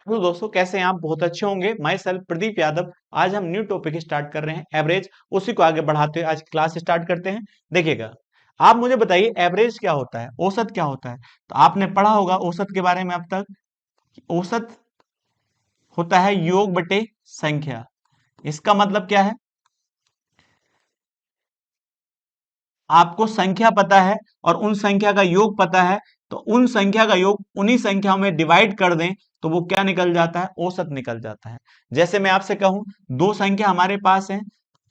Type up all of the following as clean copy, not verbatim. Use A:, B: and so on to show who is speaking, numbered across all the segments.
A: तो दोस्तों कैसे हैं आप? बहुत अच्छे होंगे। My self Pradeep Yadav. आज हम न्यू टॉपिक स्टार्ट कर रहे हैं, एवरेज। उसी को आगे बढ़ाते हुए आज क्लास स्टार्ट करते हैं। देखिएगा, आप मुझे बताइए एवरेज क्या होता है, औसत क्या होता है? तो आपने पढ़ा होगा औसत के बारे में अब तक। औसत होता है योग बटे संख्या। इसका मतलब क्या है? आपको संख्या पता है और उन संख्या का योग पता है, तो उन संख्या का योग उन्हीं संख्याओं में डिवाइड कर दें तो वो क्या निकल जाता है? औसत निकल जाता है। जैसे मैं आपसे कहूं, दो संख्या हमारे पास है,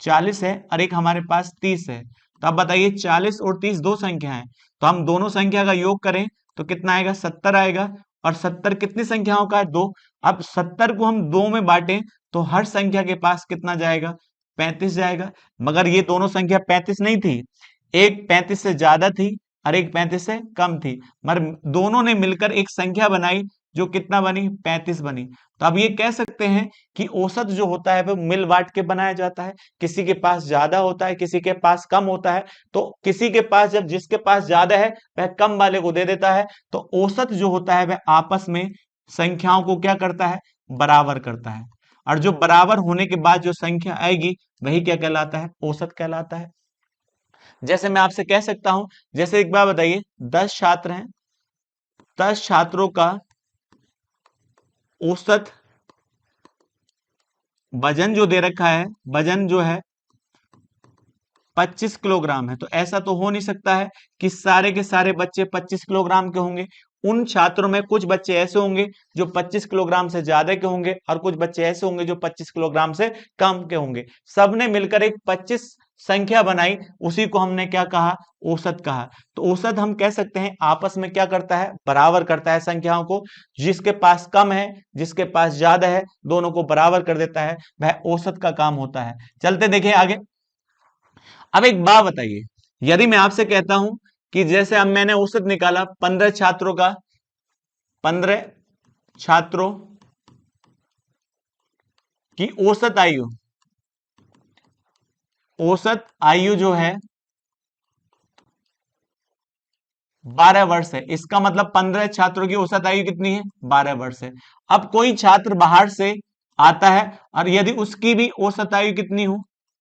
A: 40 है और एक हमारे पास 30 है। तो आप बताइए 40 और 30 दो संख्या है, तो हम दोनों संख्या का योग करें तो कितना आएगा? 70 आएगा। और 70 कितनी संख्याओं का है? दो। अब 70 को हम दो में बांटें तो हर संख्या के पास कितना जाएगा? 35 जाएगा। मगर ये दोनों संख्या 35 नहीं थी, एक 35 से ज्यादा थी और एक 35 से कम थी, मगर दोनों ने मिलकर एक संख्या बनाई जो कितना बनी? 35 बनी। तो अब ये कह सकते हैं कि औसत जो होता है वो मिल बांट के बनाया जाता है। किसी के पास ज्यादा होता है, किसी के पास कम होता है। तो किसी के पास, जब जिसके पास ज्यादा है वह कम वाले को दे देता है। तो औसत जो होता है वह आपस में संख्याओं को क्या करता है? बराबर करता है। और जो बराबर होने के बाद जो संख्या आएगी वही क्या कहलाता है? औसत कहलाता है। जैसे मैं आपसे कह सकता हूं, जैसे एक बार बताइए, 10 छात्र हैं, 10 छात्रों का औसत वजन जो दे रखा है, वजन जो है 25 किलोग्राम है। तो ऐसा तो हो नहीं सकता है कि सारे के सारे बच्चे 25 किलोग्राम के होंगे। उन छात्रों में कुछ बच्चे ऐसे होंगे जो 25 किलोग्राम से ज्यादा के होंगे और कुछ बच्चे ऐसे होंगे जो 25 किलोग्राम से कम के होंगे। सबने मिलकर एक 25 संख्या बनाई, उसी को हमने क्या कहा? औसत कहा। तो औसत हम कह सकते हैं आपस में क्या करता है? बराबर करता है संख्याओं को। जिसके पास कम है, जिसके पास ज्यादा है, दोनों को बराबर कर देता है, वह औसत का काम होता है। चलते देखिए आगे। अब एक बात बताइए, यदि मैं आपसे कहता हूं कि जैसे अब मैंने औसत निकाला 15 छात्रों का, 15 छात्रों की औसत आयु, औसत आयु जो है 12 वर्ष है। इसका मतलब 15 छात्रों की औसत आयु कितनी है? 12 वर्ष है। अब कोई छात्र बाहर से आता है और यदि उसकी भी औसत आयु कितनी हो?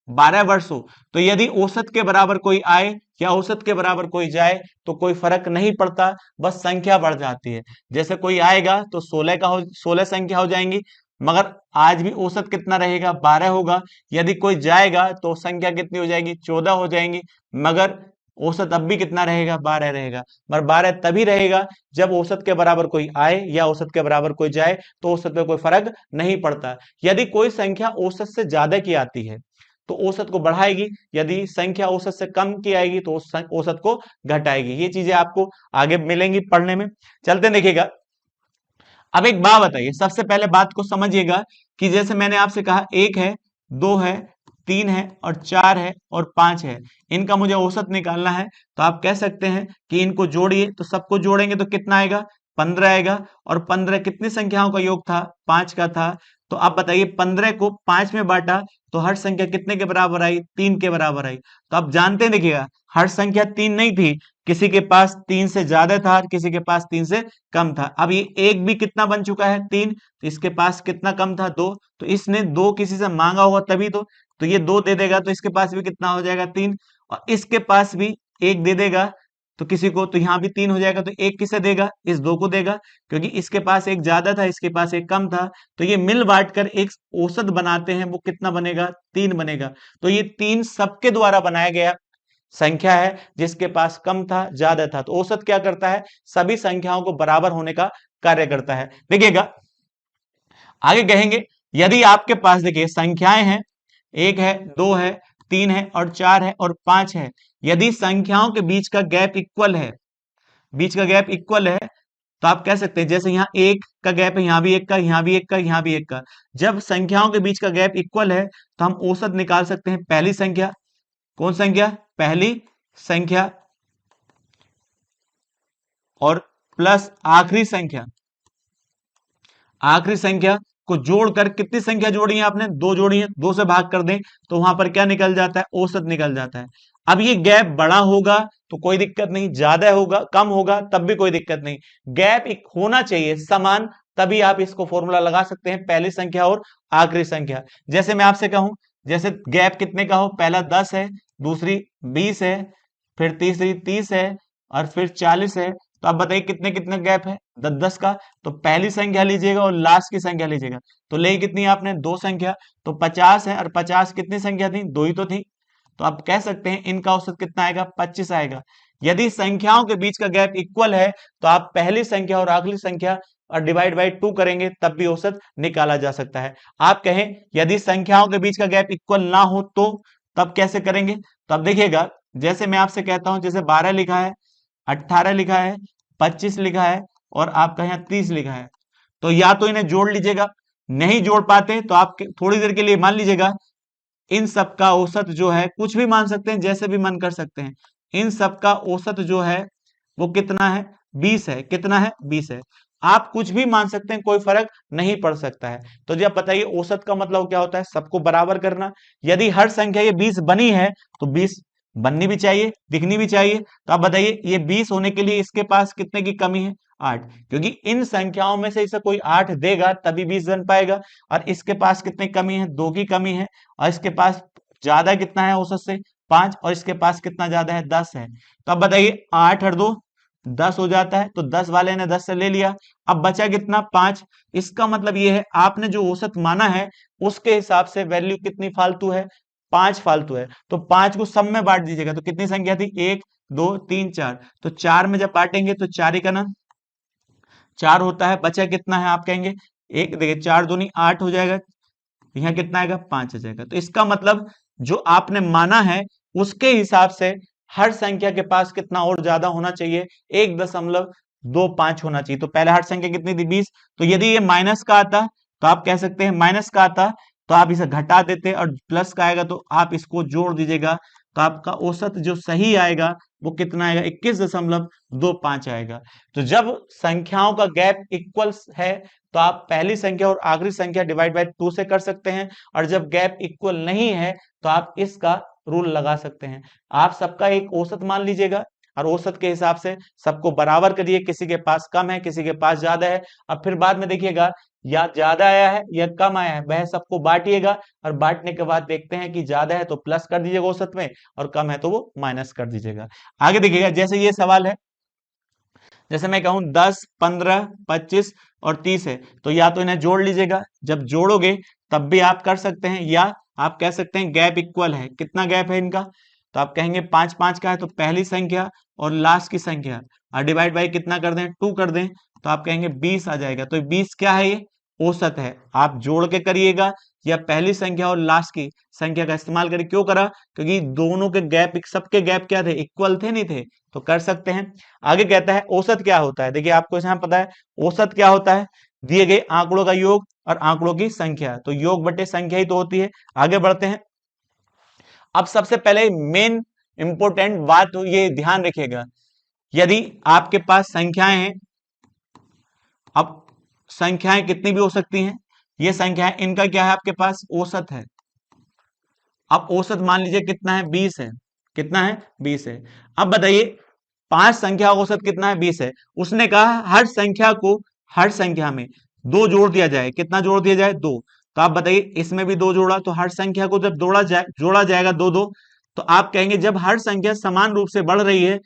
A: 12 वर्ष हो, तो यदि औसत के बराबर कोई आए या औसत के बराबर कोई जाए तो कोई फर्क नहीं पड़ता, बस संख्या बढ़ जाती है। जैसे कोई आएगा तो 16 का हो, 16 संख्या हो जाएंगी, मगर आज भी औसत कितना रहेगा? 12 होगा। यदि कोई जाएगा तो संख्या कितनी हो जाएगी? 14 हो जाएंगी, मगर औसत अब भी कितना रहेगा? 12 रहेगा। मगर 12 तभी रहेगा जब औसत के बराबर कोई आए या औसत के बराबर कोई जाए, तो औसत में कोई फर्क नहीं पड़ता। यदि कोई संख्या औसत से ज्यादा की आती है तो औसत को बढ़ाएगी, यदि संख्या औसत से कम की आएगी तो औसत को घटाएगी। ये चीजें आपको आगे मिलेंगी पढ़ने में। चलते देखिएगा। अब एक बात बताइए, सबसे पहले बात को समझिएगा कि जैसे मैंने आपसे कहा, एक है, दो है, तीन है और चार है और पांच है, इनका मुझे औसत निकालना है। तो आप कह सकते हैं कि इनको जोड़िए, तो सबको जोड़ेंगे तो कितना आएगा? 15 आएगा। और 15 कितनी संख्याओं का योग था? 5 का था। तो आप बताइए 15 को 5 में बांटा तो हर संख्या कितने के बराबर आई? 3 के बराबर आई। तो आप जानते हैं, देखिएगा, हर संख्या 3 नहीं थी, किसी के पास 3 से ज्यादा था और किसी के पास 3 से कम था। अब ये एक भी कितना बन चुका है? 3। तो इसके पास कितना कम था? 2। तो इसने 2 किसी से मांगा होगा तभी तो ये 2 दे देगा, तो इसके पास भी कितना हो जाएगा? 3। और इसके पास भी 1 दे देगा तो किसी को, तो यहां भी 3 हो जाएगा। तो 1 किसे देगा? इस 2 को देगा, क्योंकि इसके पास एक ज्यादा था, इसके पास एक कम था। तो ये मिल बांट कर एक औसत बनाते हैं, वो कितना बनेगा? 3 बनेगा। तो ये 3 सबके द्वारा बनाया गया संख्या है, जिसके पास कम था, ज्यादा था। तो औसत क्या करता है? सभी संख्याओं को बराबर होने का कार्य करता है। देखिएगा, आगे कहेंगे, यदि आपके पास देखिए संख्याएं हैं, एक है, दो है, तीन है और चार है और पांच है। यदि संख्याओं के बीच का गैप इक्वल है, बीच का गैप इक्वल है, तो आप कह सकते हैं, जैसे यहाँ एक का गैप है, यहां भी एक का, यहां भी एक का, यहां भी एक का। जब संख्याओं के बीच का गैप इक्वल है तो हम औसत निकाल सकते हैं पहली संख्या। कौन संख्या? पहली संख्या और प्लस आखिरी संख्या। आखिरी संख्या को जोड़कर, कितनी संख्या जोड़ी है आपने? 2 जोड़ी है, 2 से भाग कर दें तो वहां पर क्या निकल जाता है? औसत निकल जाता है। अब ये गैप बड़ा होगा तो कोई दिक्कत नहीं, ज्यादा होगा, कम होगा तब भी कोई दिक्कत नहीं। गैप एक होना चाहिए समान, तभी आप इसको फॉर्मूला लगा सकते हैं, पहली संख्या और आखिरी संख्या। जैसे मैं आपसे कहूं, जैसे गैप कितने का हो, पहला 10 है, दूसरी 20 है, फिर तीसरी 30 है, और फिर 40 है। तो आप बताइए कितने कितने गैप है, 10 का। तो पहली संख्या लीजिएगा और लास्ट की संख्या लीजिएगा, तो ले कितनी है आपने, दो संख्या। तो 50 है, और 50 कितनी संख्या थी, दो ही तो थी। तो आप कह सकते हैं इनका औसत कितना आएगा, 25 आएगा। यदि संख्याओं के बीच का गैप इक्वल है तो आप पहली संख्या और आखिरी संख्या और डिवाइड बाई 2 करेंगे, तब भी औसत निकाला जा सकता है। आप कहें यदि संख्याओं के बीच का गैप इक्वल ना हो तो तब कैसे करेंगे, तो अब देखिएगा, जैसे मैं आपसे कहता हूं, जैसे 12 लिखा है, 18 लिखा है, 25 लिखा है, और आपका यहाँ 30 लिखा है, तो या तो इन्हें जोड़ लीजिएगा। नहीं जोड़ पाते तो आप थोड़ी देर के लिए मान लीजिएगा इन सब का औसत जो है, कुछ भी मान सकते हैं, जैसे भी मन कर सकते हैं, इन सब का औसत जो है वो कितना है, 20 है। कितना है, 20 है। आप कुछ भी मान सकते हैं, कोई फर्क नहीं पड़ सकता है। तो जब बताइए औसत का मतलब क्या होता है, सबको बराबर करना। यदि हर संख्या ये 20 बनी है तो 20 बननी भी चाहिए, दिखनी भी चाहिए। तो आप बताइए ये 20 होने के लिए इसके पास कितने की कमी है, 8, क्योंकि इन संख्याओं में से इसे कोई 8 देगा तभी 20 बन पाएगा। और इसके पास कितनी कमी है, 2 की कमी है। और इसके पास ज्यादा कितना है औसत से, 5, और इसके पास कितना ज्यादा है, 10 है। तो अब बताइए 8 और 2 10 हो जाता है, तो 10 वाले ने 10 से ले लिया। अब बचा कितना, 5। इसका मतलब ये है आपने जो औसत माना है उसके हिसाब से वैल्यू कितनी फालतू है, 5 फालतू है। तो 5 को सब में बांट दीजिएगा, तो कितनी संख्या थी, 1 2 3 4। तो 4 में जब बांटेंगे तो 4 का ना 4 होता है। बचा कितना है, आप कहेंगे एक, देखिए 4 दूनी 8 हो जाएगा, यहाँ कितना आएगा, 5 आ जाएगा। तो इसका मतलब जो आपने माना है उसके हिसाब से हर संख्या के पास कितना और ज्यादा होना चाहिए, 1.25 होना चाहिए। तो पहले हर संख्या कितनी थी, 20। तो यदि ये माइनस का आता तो आप कह सकते हैं माइनस का आता तो आप इसे घटा देते, और प्लस का आएगा तो आप इसको जोड़ दीजिएगा। तो आपका औसत जो सही आएगा वो कितना आएगा, 21.25 आएगा। तो जब संख्याओं का गैप इक्वल है तो आप पहली संख्या और आखिरी संख्या डिवाइड बाय 2 से कर सकते हैं, और जब गैप इक्वल नहीं है तो आप इसका रूल लगा सकते हैं। आप सबका एक औसत मान लीजिएगा, और औसत के हिसाब से सबको बराबर करिए, किसी के पास कम है किसी के पास ज्यादा है। अब फिर बाद में देखिएगा या ज्यादा आया है या कम आया है, वह सबको बांटिएगा, और बांटने के बाद देखते हैं कि ज्यादा है तो प्लस कर दीजिएगा औसत में, और कम है तो वो माइनस कर दीजिएगा। आगे देखिएगा, जैसे ये सवाल है, जैसे मैं कहूं 10 15 25 और 30 है, तो या तो इन्हें जोड़ लीजिएगा, जब जोड़ोगे तब भी आप कर सकते हैं, या आप कह सकते हैं गैप इक्वल है। कितना गैप है इनका, तो आप कहेंगे 5 5 का है, तो पहली संख्या और लास्ट की संख्या और डिवाइड बाई कितना कर दें, 2 कर दें, तो आप कहेंगे 20 आ जाएगा। तो 20 क्या है, ये औसत है। आप जोड़ के करिएगा या पहली संख्या और लास्ट की संख्या का इस्तेमाल करिए। क्यों करा, क्योंकि दोनों के गैप, सबके गैप क्या थे, इक्वल थे, नहीं थे, तो कर सकते हैं। आगे कहता है औसत क्या होता है, देखिए आपको यहाँ पता है औसत क्या होता है, दिए गए आंकड़ों का योग और आंकड़ों की संख्या, तो योग बटे संख्या ही तो होती है। आगे बढ़ते हैं। अब सबसे पहले मेन इंपोर्टेंट बात ये ध्यान रखिएगा, यदि आपके पास संख्याएं हैं, अब संख्याएं कितनी भी हो सकती हैं, ये संख्याएं, इनका क्या है, आपके पास औसत है। अब औसत मान लीजिए कितना है, 20 है। कितना है, 20 है। अब बताइए 5 संख्या का औसत कितना है, 20 है। उसने कहा हर संख्या को, हर संख्या में 2 जोड़ दिया जाए। कितना जोड़ दिया जाए, 2। तो आप बताइए इसमें भी 2 जोड़ा, तो हर संख्या को जब जोड़ा जाएगा 2 2, तो आप कहेंगे जब हर संख्या समान रूप से बढ़ रही है,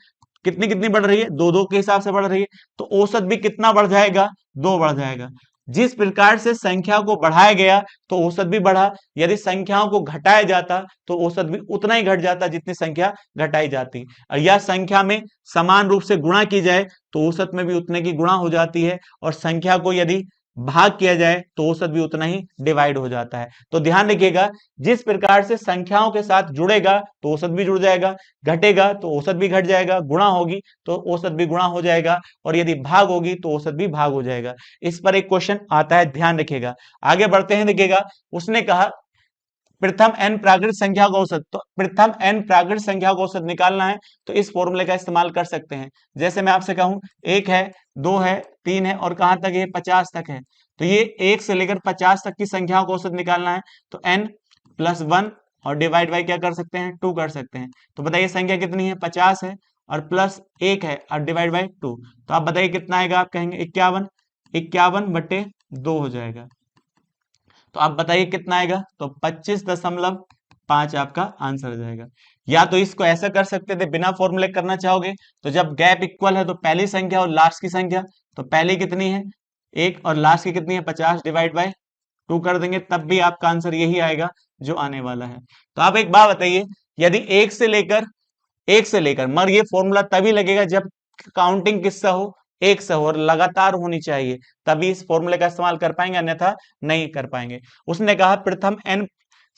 A: कितनी कितनी बढ़ रही है, 2 2 के हिसाब से बढ़ रही है, तो औसत भी कितना बढ़ जाएगा, 2 बढ़ जाएगा। जिस प्रकार से संख्या को बढ़ाया गया तो औसत भी बढ़ा, यदि संख्याओं को घटाया जाता तो औसत भी उतना ही घट जाता जितनी संख्या घटाई जाती। और यह संख्या में समान रूप से गुणा की जाए तो औसत में भी उतने की गुणा हो जाती है, और संख्या को यदि भाग किया जाए तो औसत भी उतना ही डिवाइड हो जाता है। तो ध्यान रखिएगा, जिस प्रकार से संख्याओं के साथ जुड़ेगा तो औसत भी जुड़ जाएगा, घटेगा तो औसत भी घट जाएगा, गुणा होगी तो औसत भी गुणा हो जाएगा, और यदि भाग होगी तो औसत भी भाग हो जाएगा। इस पर एक क्वेश्चन आता है, ध्यान रखिएगा। आगे बढ़ते हैं, देखिएगा उसने कहा प्रथम n प्राकृत संख्या का औसत, तो प्रथम n प्राकृत संख्या का औसत निकालना है तो इस फॉर्मूले का इस्तेमाल कर सकते हैं। जैसे मैं आपसे कहूं 1 है, 2 है, 3 है, और कहां तक है, 50 तक है, तो ये 1 से लेकर 50 तक की संख्याओं का औसत निकालना है। तो n प्लस 1 और डिवाइड बाई क्या कर सकते हैं, 2 कर सकते हैं। तो बताइए संख्या कितनी है, 50 है, और प्लस 1 है, और डिवाइड बाई 2, तो आप बताइए कितना आएगा, आप कहेंगे 51। 51/2 हो जाएगा। तो आप बताइए कितना आएगा, तो 25.5 आपका आंसर आ जाएगा। या तो इसको ऐसा कर सकते थे, बिना फॉर्मूले करना चाहोगे तो जब गैप इक्वल है तो पहली संख्या और लास्ट की संख्या, तो पहली कितनी है 1 और लास्ट की कितनी है 50 डिवाइड बाय 2 कर देंगे, तब भी आपका आंसर यही आएगा जो आने वाला है। तो आप एक बात बताइए, यदि एक से लेकर मगर ये फॉर्मूला तभी लगेगा जब काउंटिंग किससे हो, एक से हो और लगातार होनी चाहिए, तभी इस फॉर्मूले का इस्तेमाल कर पाएंगे, अन्यथा नहीं कर पाएंगे। उसने कहा प्रथम n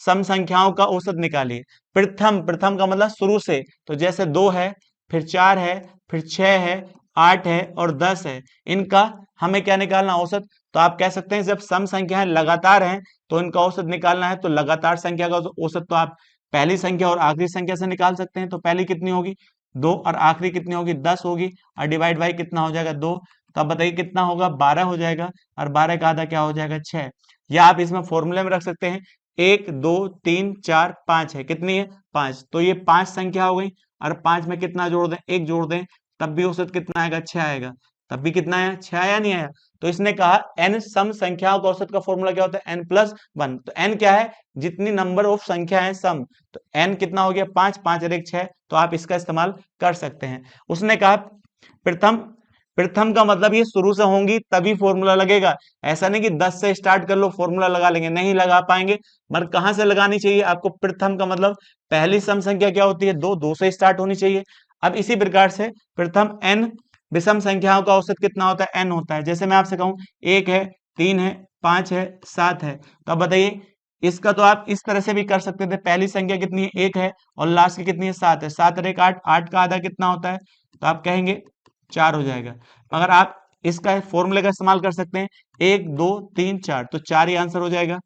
A: सम संख्याओं का औसत निकालिए। प्रथम प्रथम का मतलब शुरू से, तो जैसे 2 है, फिर 4 है, फिर 6 है, 8 है और 10 है, इनका हमें क्या निकालना, औसत। तो आप कह सकते हैं जब सम संख्याएं लगातार हैं तो इनका औसत निकालना है, तो लगातार संख्या का औसत तो आप पहली संख्या और आखिरी संख्या से निकाल सकते हैं। तो पहली कितनी होगी 2 और आखिरी कितनी होगी 10 होगी, और डिवाइड बाई कितना हो जाएगा 2। तो अब बताइए कितना होगा 12 हो जाएगा, और 12 का आधा क्या हो जाएगा 6। या आप इसमें फॉर्मूले में रख सकते हैं 1 2 3 4 5 है, कितनी है 5, तो ये 5 संख्या हो गई, और 5 में कितना जोड़ दें 1 जोड़ दें, तब भी औसत कितना आएगा 6 आएगा। तब भी कितना आया 6 आया, नहीं आया। तो इसने कहा n सम संख्याओं का औसत का फॉर्मूला क्या होता है n+1। तो n क्या है, जितनी नंबर ऑफ संख्या है सम, तो n कितना हो गया 5, 5 और 1 6, तो आप इसका इस्तेमाल कर सकते हैं। उसने कहा प्रथम प्रथम का मतलब ये शुरू से होंगी तभी फॉर्मूला लगेगा, ऐसा नहीं कि 10 से स्टार्ट कर लो फॉर्मूला लगा लेंगे, नहीं लगा पाएंगे। मगर कहां से लगानी चाहिए आपको, प्रथम का मतलब पहली सम संख्या क्या होती है 2, 2 से स्टार्ट होनी चाहिए। अब इसी प्रकार से प्रथम n विषम संख्याओं का औसत कितना होता है n होता है। जैसे मैं आपसे कहूं 1 है, 3 है, 5 है, 7 है, तो अब बताइए इसका तो आप इस तरह से भी कर सकते थे, पहली संख्या कितनी है 1 है और लास्ट की कितनी है 7 है, 7 और 1 8, 8 का आधा कितना होता है, तो आप कहेंगे 4 हो जाएगा। मगर आप इसका फॉर्मूले का इस्तेमाल कर सकते हैं 1 2 3 4, तो 4 ही आंसर हो जाएगा।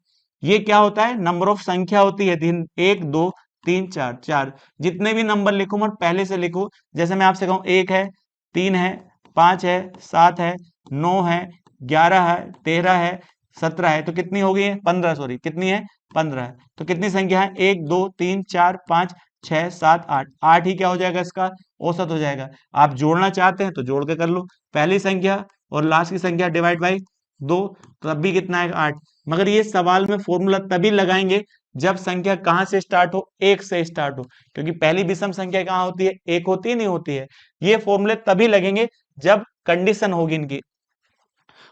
A: ये क्या होता है, नंबर ऑफ संख्या होती है 1 2 3 4 4, जितने भी नंबर लिखो मत पहले से लिखो। जैसे मैं आपसे कहूं 1 है, 3 है, 5 है, 7 है, 9 है, 11 है, 13 है, 17 है, तो कितनी हो गई है 15, सॉरी कितनी है 15 है। तो कितनी संख्या है 1 2 3 4 5 6 7 8, 8 ही क्या हो जाएगा इसका औसत हो जाएगा। आप जोड़ना चाहते हैं तो जोड़ के कर लो, पहली संख्या और लास्ट की संख्या डिवाइड बाई 2, तब भी कितना आएगा 8। मगर ये सवाल में फॉर्मूला तभी लगाएंगे जब संख्या कहां से स्टार्ट हो, एक से स्टार्ट हो, क्योंकि पहली विषम संख्या कहां होती है एक होती है, नहीं होती है। ये फॉर्मूले तभी लगेंगे जब कंडीशन होगी इनकी।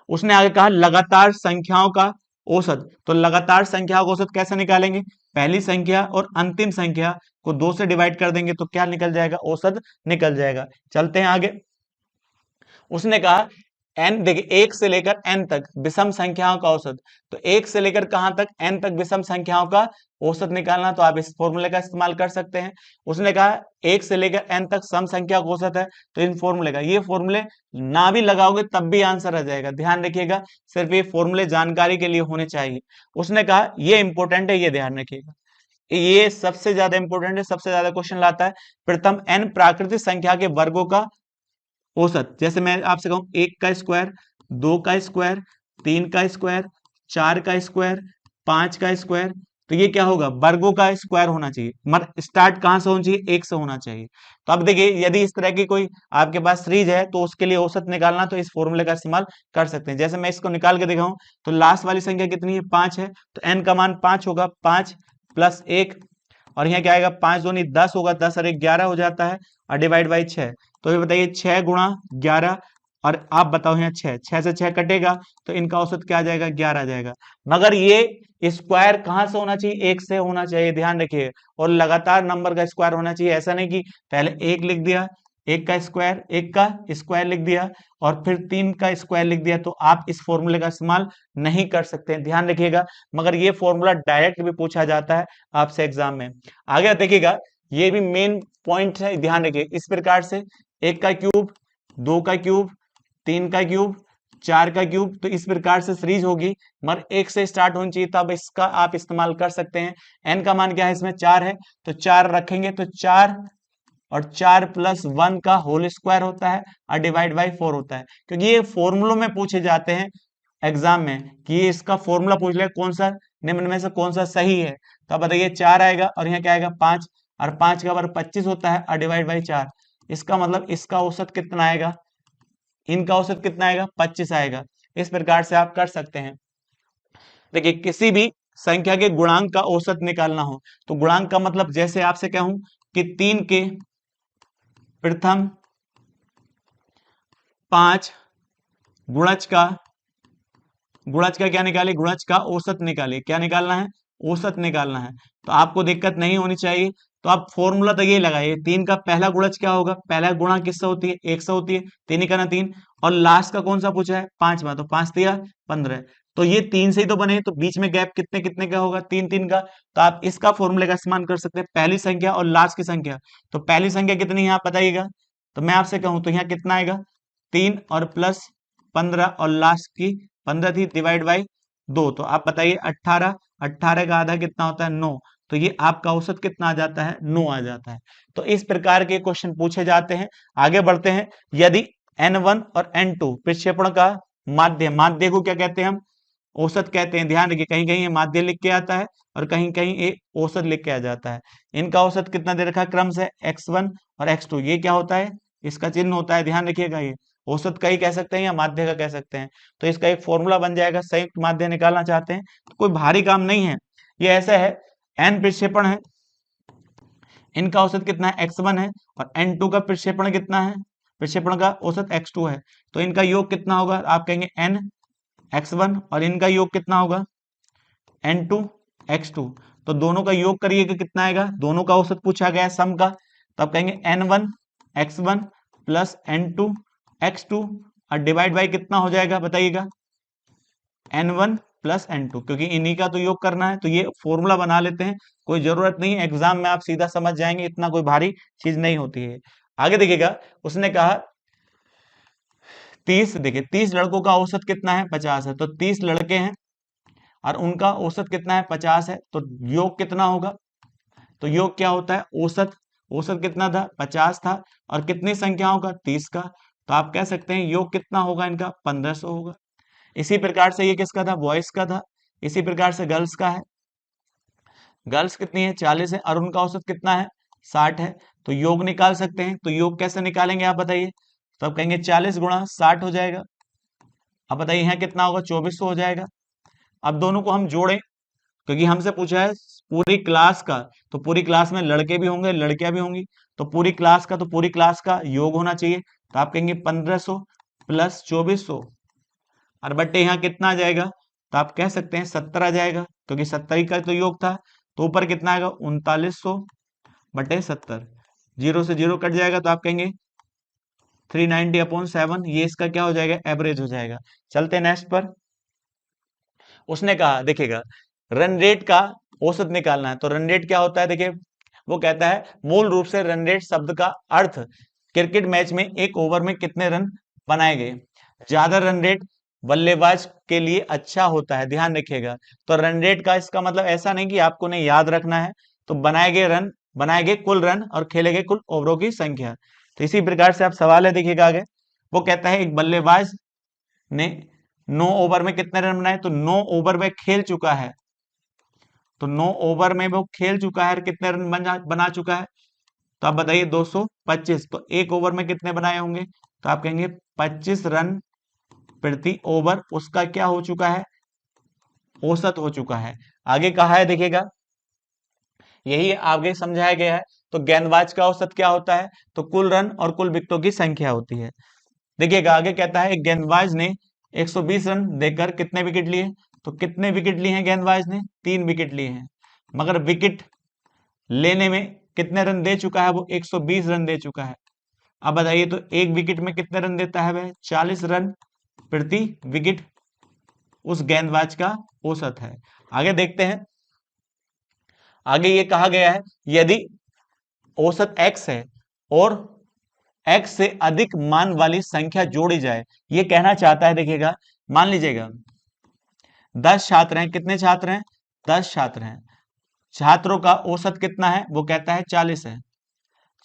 A: उसने आगे कहा लगातार संख्याओं का औसत, तो लगातार संख्याओं का औसत कैसे निकालेंगे, पहली संख्या और अंतिम संख्या को 2 से डिवाइड कर देंगे तो क्या निकल जाएगा, औसत निकल जाएगा। चलते हैं आगे। उसने कहा n, देखिए 1 से लेकर n तक विषम संख्याओं का औसत, तो 1 से लेकर कहां तक n तक विषम संख्याओं का औसत निकालना, तो आप इस फॉर्मूले का इस्तेमाल कर सकते हैं। उसने कहा 1 से लेकर n तक सम संख्या का औसत है, तो इन फॉर्मूले का, ये फॉर्मूले ना भी लगाओगे तब भी आंसर आ जाएगा, ध्यान रखिएगा, सिर्फ ये फॉर्मूले जानकारी के लिए होने चाहिए। उसने कहा ये इंपॉर्टेंट है, ये ध्यान रखिएगा, ये सबसे ज्यादा इंपॉर्टेंट है, सबसे ज्यादा क्वेश्चन लाता है। प्रथम n प्राकृतिक संख्या के वर्गों का औसत, जैसे मैं आपसे कहूं 1 का स्क्वायर, 2 का स्क्वायर, 3 का स्क्वायर, 4 का स्क्वायर, 5 का स्क्वायर, तो ये क्या होगा वर्गों का स्क्वायर होना चाहिए, मगर स्टार्ट कहां से होना चाहिए, 1 से होना चाहिए। तो अब देखिए यदि इस तरह की कोई आपके पास सीरीज है तो उसके लिए औसत निकालना, तो इस फॉर्मूले का इस्तेमाल कर सकते हैं। जैसे मैं इसको निकाल के दिखाऊं तो लास्ट वाली संख्या कितनी है 5 है, तो n का मान 5 होगा, 5 + 1, और यहाँ क्या आएगा 5 दूनी 10 होगा, 10 और 1 11 हो जाता है, और डिवाइड बाई 6। तो ये बताइए 6 गुणा 11, और आप बताओ यहाँ 6 से 6 कटेगा तो इनका औसत क्या आ जाएगा 11 आ जाएगा। मगर ये स्क्वायर कहां से होना चाहिए, 1 से होना चाहिए, ध्यान रखिए, और लगातार नंबर का स्क्वायर होना चाहिए, ऐसा नहीं कि पहले 1 लिख दिया, 1 का स्क्वायर लिख दिया और फिर 3 का स्क्वायर लिख दिया, तो आप इस फॉर्मूले का इस्तेमाल नहीं कर सकते, ध्यान रखिएगा। मगर ये फॉर्मूला डायरेक्ट भी पूछा जाता है आपसे एग्जाम में। आगे देखिएगा, ये भी मेन पॉइंट है, ध्यान रखिए। इस प्रकार से 1 का क्यूब, 2 का क्यूब, 3 का क्यूब, 4 का क्यूब, तो इस प्रकार से सीरीज होगी, मगर 1 से स्टार्ट होनी चाहिए, तब इसका आप इस्तेमाल कर सकते हैं। n का मान क्या है इसमें 4 है, तो 4 रखेंगे, तो 4 और 4 + 1 का होल स्क्वायर होता है, और डिवाइड बाई 4 होता है, क्योंकि ये फॉर्मूलों में पूछे जाते हैं एग्जाम में कि ये इसका फॉर्मूला पूछ ले कौन सा निम्न में से कौन सा सही है। तो अब बताइए 4 आएगा और यहाँ क्या आएगा 5, और 5 का वर्ग 25 होता है, और डिवाइड बाई 4, इसका मतलब इसका औसत कितना आएगा, इनका औसत कितना आएगा 25 आएगा। इस प्रकार से आप कर सकते हैं। देखिए किसी भी संख्या के गुणांक का औसत निकालना हो तो गुणांक का मतलब जैसे आपसे कहूं कि 3 के प्रथम 5 गुणज का क्या निकाले, गुणज का औसत निकाले। क्या निकालना है, औसत निकालना है। तो आपको दिक्कत नहीं होनी चाहिए। तो आप फॉर्मूला तो ये लगाइए, 3 का पहला गुणज क्या होगा, पहला गुणा किससे होती है, 1 से होती है, 3 ही करना 3, और लास्ट का कौन सा पूछा है, 5वां, तो 5 दिया 15। तो ये 3 से ही तो बने, तो बीच में गैप कितने कितने का होगा, 3 3 का। तो आप इसका फॉर्मूले का इस्तेमाल कर सकते हैं, पहली संख्या और लास्ट की संख्या। तो पहली संख्या कितनी है आप बताइएगा। तो मैं आपसे कहूं तो यहाँ कितना आएगा, 3 और प्लस 15 और लास्ट की 15 थी, डिवाइड बाई 2। तो आप बताइए 18, 18 का आधा कितना होता है, 9। तो ये आपका औसत कितना आ जाता है, 9 आ जाता है। तो इस प्रकार के क्वेश्चन पूछे जाते हैं। आगे बढ़ते हैं। यदि n1 और n2 प्रक्षेपण का माध्य, माध्य को क्या कहते हैं हम, औसत कहते हैं। ध्यान रखिए कहीं कहीं ये माध्य लिख के आता है और कहीं कहीं ये औसत लिख के आ जाता है। इनका औसत कितना दे रखा है क्रम से, x1 और x2। ये क्या होता है, इसका चिन्ह होता है, ध्यान रखिएगा। ये औसत का ही कह सकते हैं या माध्य का कह सकते हैं। तो इसका एक फॉर्मूला बन जाएगा, संयुक्त माध्य निकालना चाहते हैं तो कोई भारी काम नहीं है। ये ऐसा है, n प्रक्षेपण है, इनका औसत कितना है, x1 है, और n2 का प्रक्षेपण कितना है, प्रक्षेपण का औसत x2 है। तो इनका योग कितना होगा, आप कहेंगे n x1, और इनका योग कितना होगा, n2 x2। तो दोनों का योग करिएगा कितना आएगा, दोनों का औसत पूछा गया है सम का। तो आप कहेंगे n1 x1 plus n2 x2 और डिवाइड बाई कितना हो जाएगा बताइएगा, n1 प्लस n2, क्योंकि इन्हीं का तो योग करना है। तो ये फॉर्मूला बना लेते हैं, कोई जरूरत नहीं है, एग्जाम में आप सीधा समझ जाएंगे, इतना कोई भारी चीज नहीं होती है। आगे देखिएगा, उसने कहा 30, देखिए 30 लड़कों का औसत कितना है, 50 है। तो 30 लड़के हैं और उनका औसत कितना है, 50 है। तो योग कितना होगा, तो योग क्या होता है, औसत। औसत कितना था, 50 था, और कितनी संख्याओं का, 30 का। तो आप कह सकते हैं योग कितना होगा इनका, 1500 होगा। इसी प्रकार से ये किसका था, बॉयज का था। इसी प्रकार से गर्ल्स का है, गर्ल्स कितनी है, 40 है, और उनका औसत कितना है, 60 है। तो योग निकाल सकते हैं। तो योग कैसे निकालेंगे आप बताइए। तो आप कहेंगे 40 गुणा 60 हो जाएगा। अब बताइए यहाँ कितना होगा, 2400 हो जाएगा। अब दोनों को हम जोड़ें, क्योंकि हमसे पूछा है पूरी क्लास का, तो पूरी क्लास में लड़के भी होंगे लड़कियां भी होंगी। तो पूरी क्लास का, तो पूरी क्लास का योग होना चाहिए। तो आप कहेंगे 1500 प्लस 2400, और बट्टे यहाँ कितना आ जाएगा, तो आप कह सकते हैं 70 आ जाएगा, क्योंकि 70 का तो योग था। तो ऊपर कितना आएगा, 3900 बटे 70, जीरो से जीरो कट जाएगा। तो आप कहेंगे 390/7, ये इसका क्या हो जाएगा, एवरेज हो जाएगा। चलते हैं नेक्स्ट पर। उसने कहा देखिएगा, रन रेट का औसत निकालना है। तो रन रेट क्या होता है, देखिए वो कहता है मूल रूप से रन रेट शब्द का अर्थ क्रिकेट मैच में एक ओवर में कितने रन बनाए गए। ज्यादा रन रेट बल्लेबाज के लिए अच्छा होता है, ध्यान रखिएगा। तो रन रेट का इसका मतलब ऐसा नहीं कि आपको ने याद रखना है। तो बनाए गए कुल रन और खेले गए कुल ओवरों की संख्या। तो इसी प्रकार से आप सवाल है, देखिएगा आगे। वो कहता है एक बल्लेबाज ने 9 ओवर में कितने रन बनाए, तो 9 ओवर में खेल चुका है। तो 9 ओवर में वो खेल चुका है और कितने रन बना चुका है, तो आप बताइए 225। तो एक ओवर में कितने बनाए होंगे, तो आप कहेंगे 25 रन प्रति ओवर उसका क्या हो चुका है, औसत हो चुका है। आगे कहा है देखिएगा, यही आगे समझाया गया है। तो गेंदबाज का औसत क्या होता है, तो कुल रन और कुल विकेटों की संख्या होती है। देखिएगा आगे कहता है एक गेंदबाज ने 120 रन देकर कितने विकेट लिए। तो कितने विकेट लिए हैं गेंदबाज ने, 3 विकेट लिए हैं। मगर विकेट लेने में कितने रन दे चुका है, वो 120 रन दे चुका है। अब बताइए तो एक विकेट में कितने रन देता है वह, 40 रन प्रति विकेट उस गेंदबाज का औसत है। आगे देखते हैं। आगे ये कहा गया है यदि औसत x है और x से अधिक मान वाली संख्या जोड़ी जाए, ये कहना चाहता है। देखिएगा मान लीजिएगा 10 छात्र हैं, कितने छात्र हैं, 10 छात्र हैं। छात्रों का औसत कितना है, वो कहता है 40 है,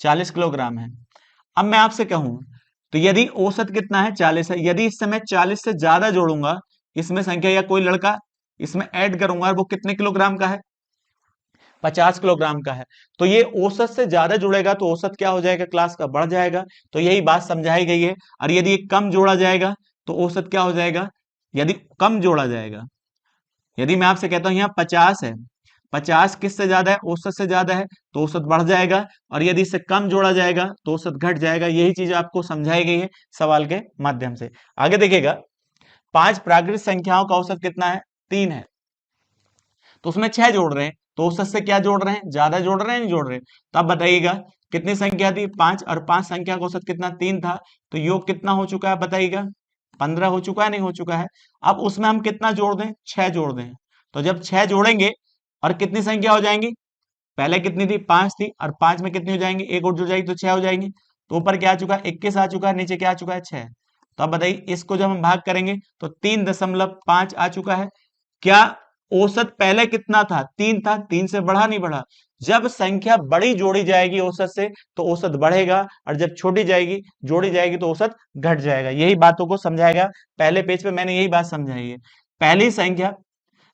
A: 40 किलोग्राम है। अब मैं आपसे कहूं तो यदि औसत कितना है, 40 है, यदि इस समय 40 से ज्यादा जोड़ूंगा इसमें संख्या या कोई लड़का इसमें ऐड करूंगा, वो कितने किलोग्राम का है, 50 किलोग्राम का है। तो ये औसत से ज्यादा जुड़ेगा तो औसत क्या हो जाएगा, क्लास का बढ़ जाएगा। तो यही बात समझाई गई है। और यदि ये कम जोड़ा जाएगा तो औसत क्या हो जाएगा, यदि कम जोड़ा जाएगा, यदि मैं आपसे कहता हूं यहाँ 50 है, 50 किससे ज्यादा है, औसत से ज्यादा है, तो औसत बढ़ जाएगा, और यदि इससे कम जोड़ा जाएगा तो औसत घट जाएगा। यही चीज आपको समझाई गई है सवाल के माध्यम से। आगे देखिएगा, 5 प्राकृतिक संख्याओं का औसत कितना है, 3 है, तो उसमें 6 जोड़ रहे हैं, तो औसत से क्या जोड़ रहे हैं, ज्यादा जोड़ रहे हैं, नहीं जोड़ रहे हैं। तो आप बताइएगा कितनी संख्या थी, 5, और 5 संख्या का औसत कितना, 3 था, तो योग कितना हो चुका है बताइएगा, 15 हो चुका है, नहीं हो चुका है। अब उसमें हम कितना जोड़ दें, 6 जोड़ दें, तो जब 6 जोड़ेंगे और कितनी संख्या हो जाएंगी, पहले कितनी थी, 5 थी, और 5 में कितनी हो जाएंगी, एक और जुड़ जाएगी तो 6 हो जाएंगी। तो ऊपर क्या आ चुका है, 21 आ चुका है, नीचे क्या आ चुका है, 6। तो अब बताइए इसको जब हम भाग करेंगे तो 3.5 आ चुका है। क्या औसत पहले कितना था, 3 था, 3 से बढ़ा, नहीं बढ़ा। जब संख्या बड़ी जोड़ी जाएगी औसत से तो औसत बढ़ेगा, और जब छोटी जाएगी जोड़ी जाएगी तो औसत घट जाएगा। यही बातों को समझाएगा, पहले पेज पे मैंने यही बात समझाई है। पहली संख्या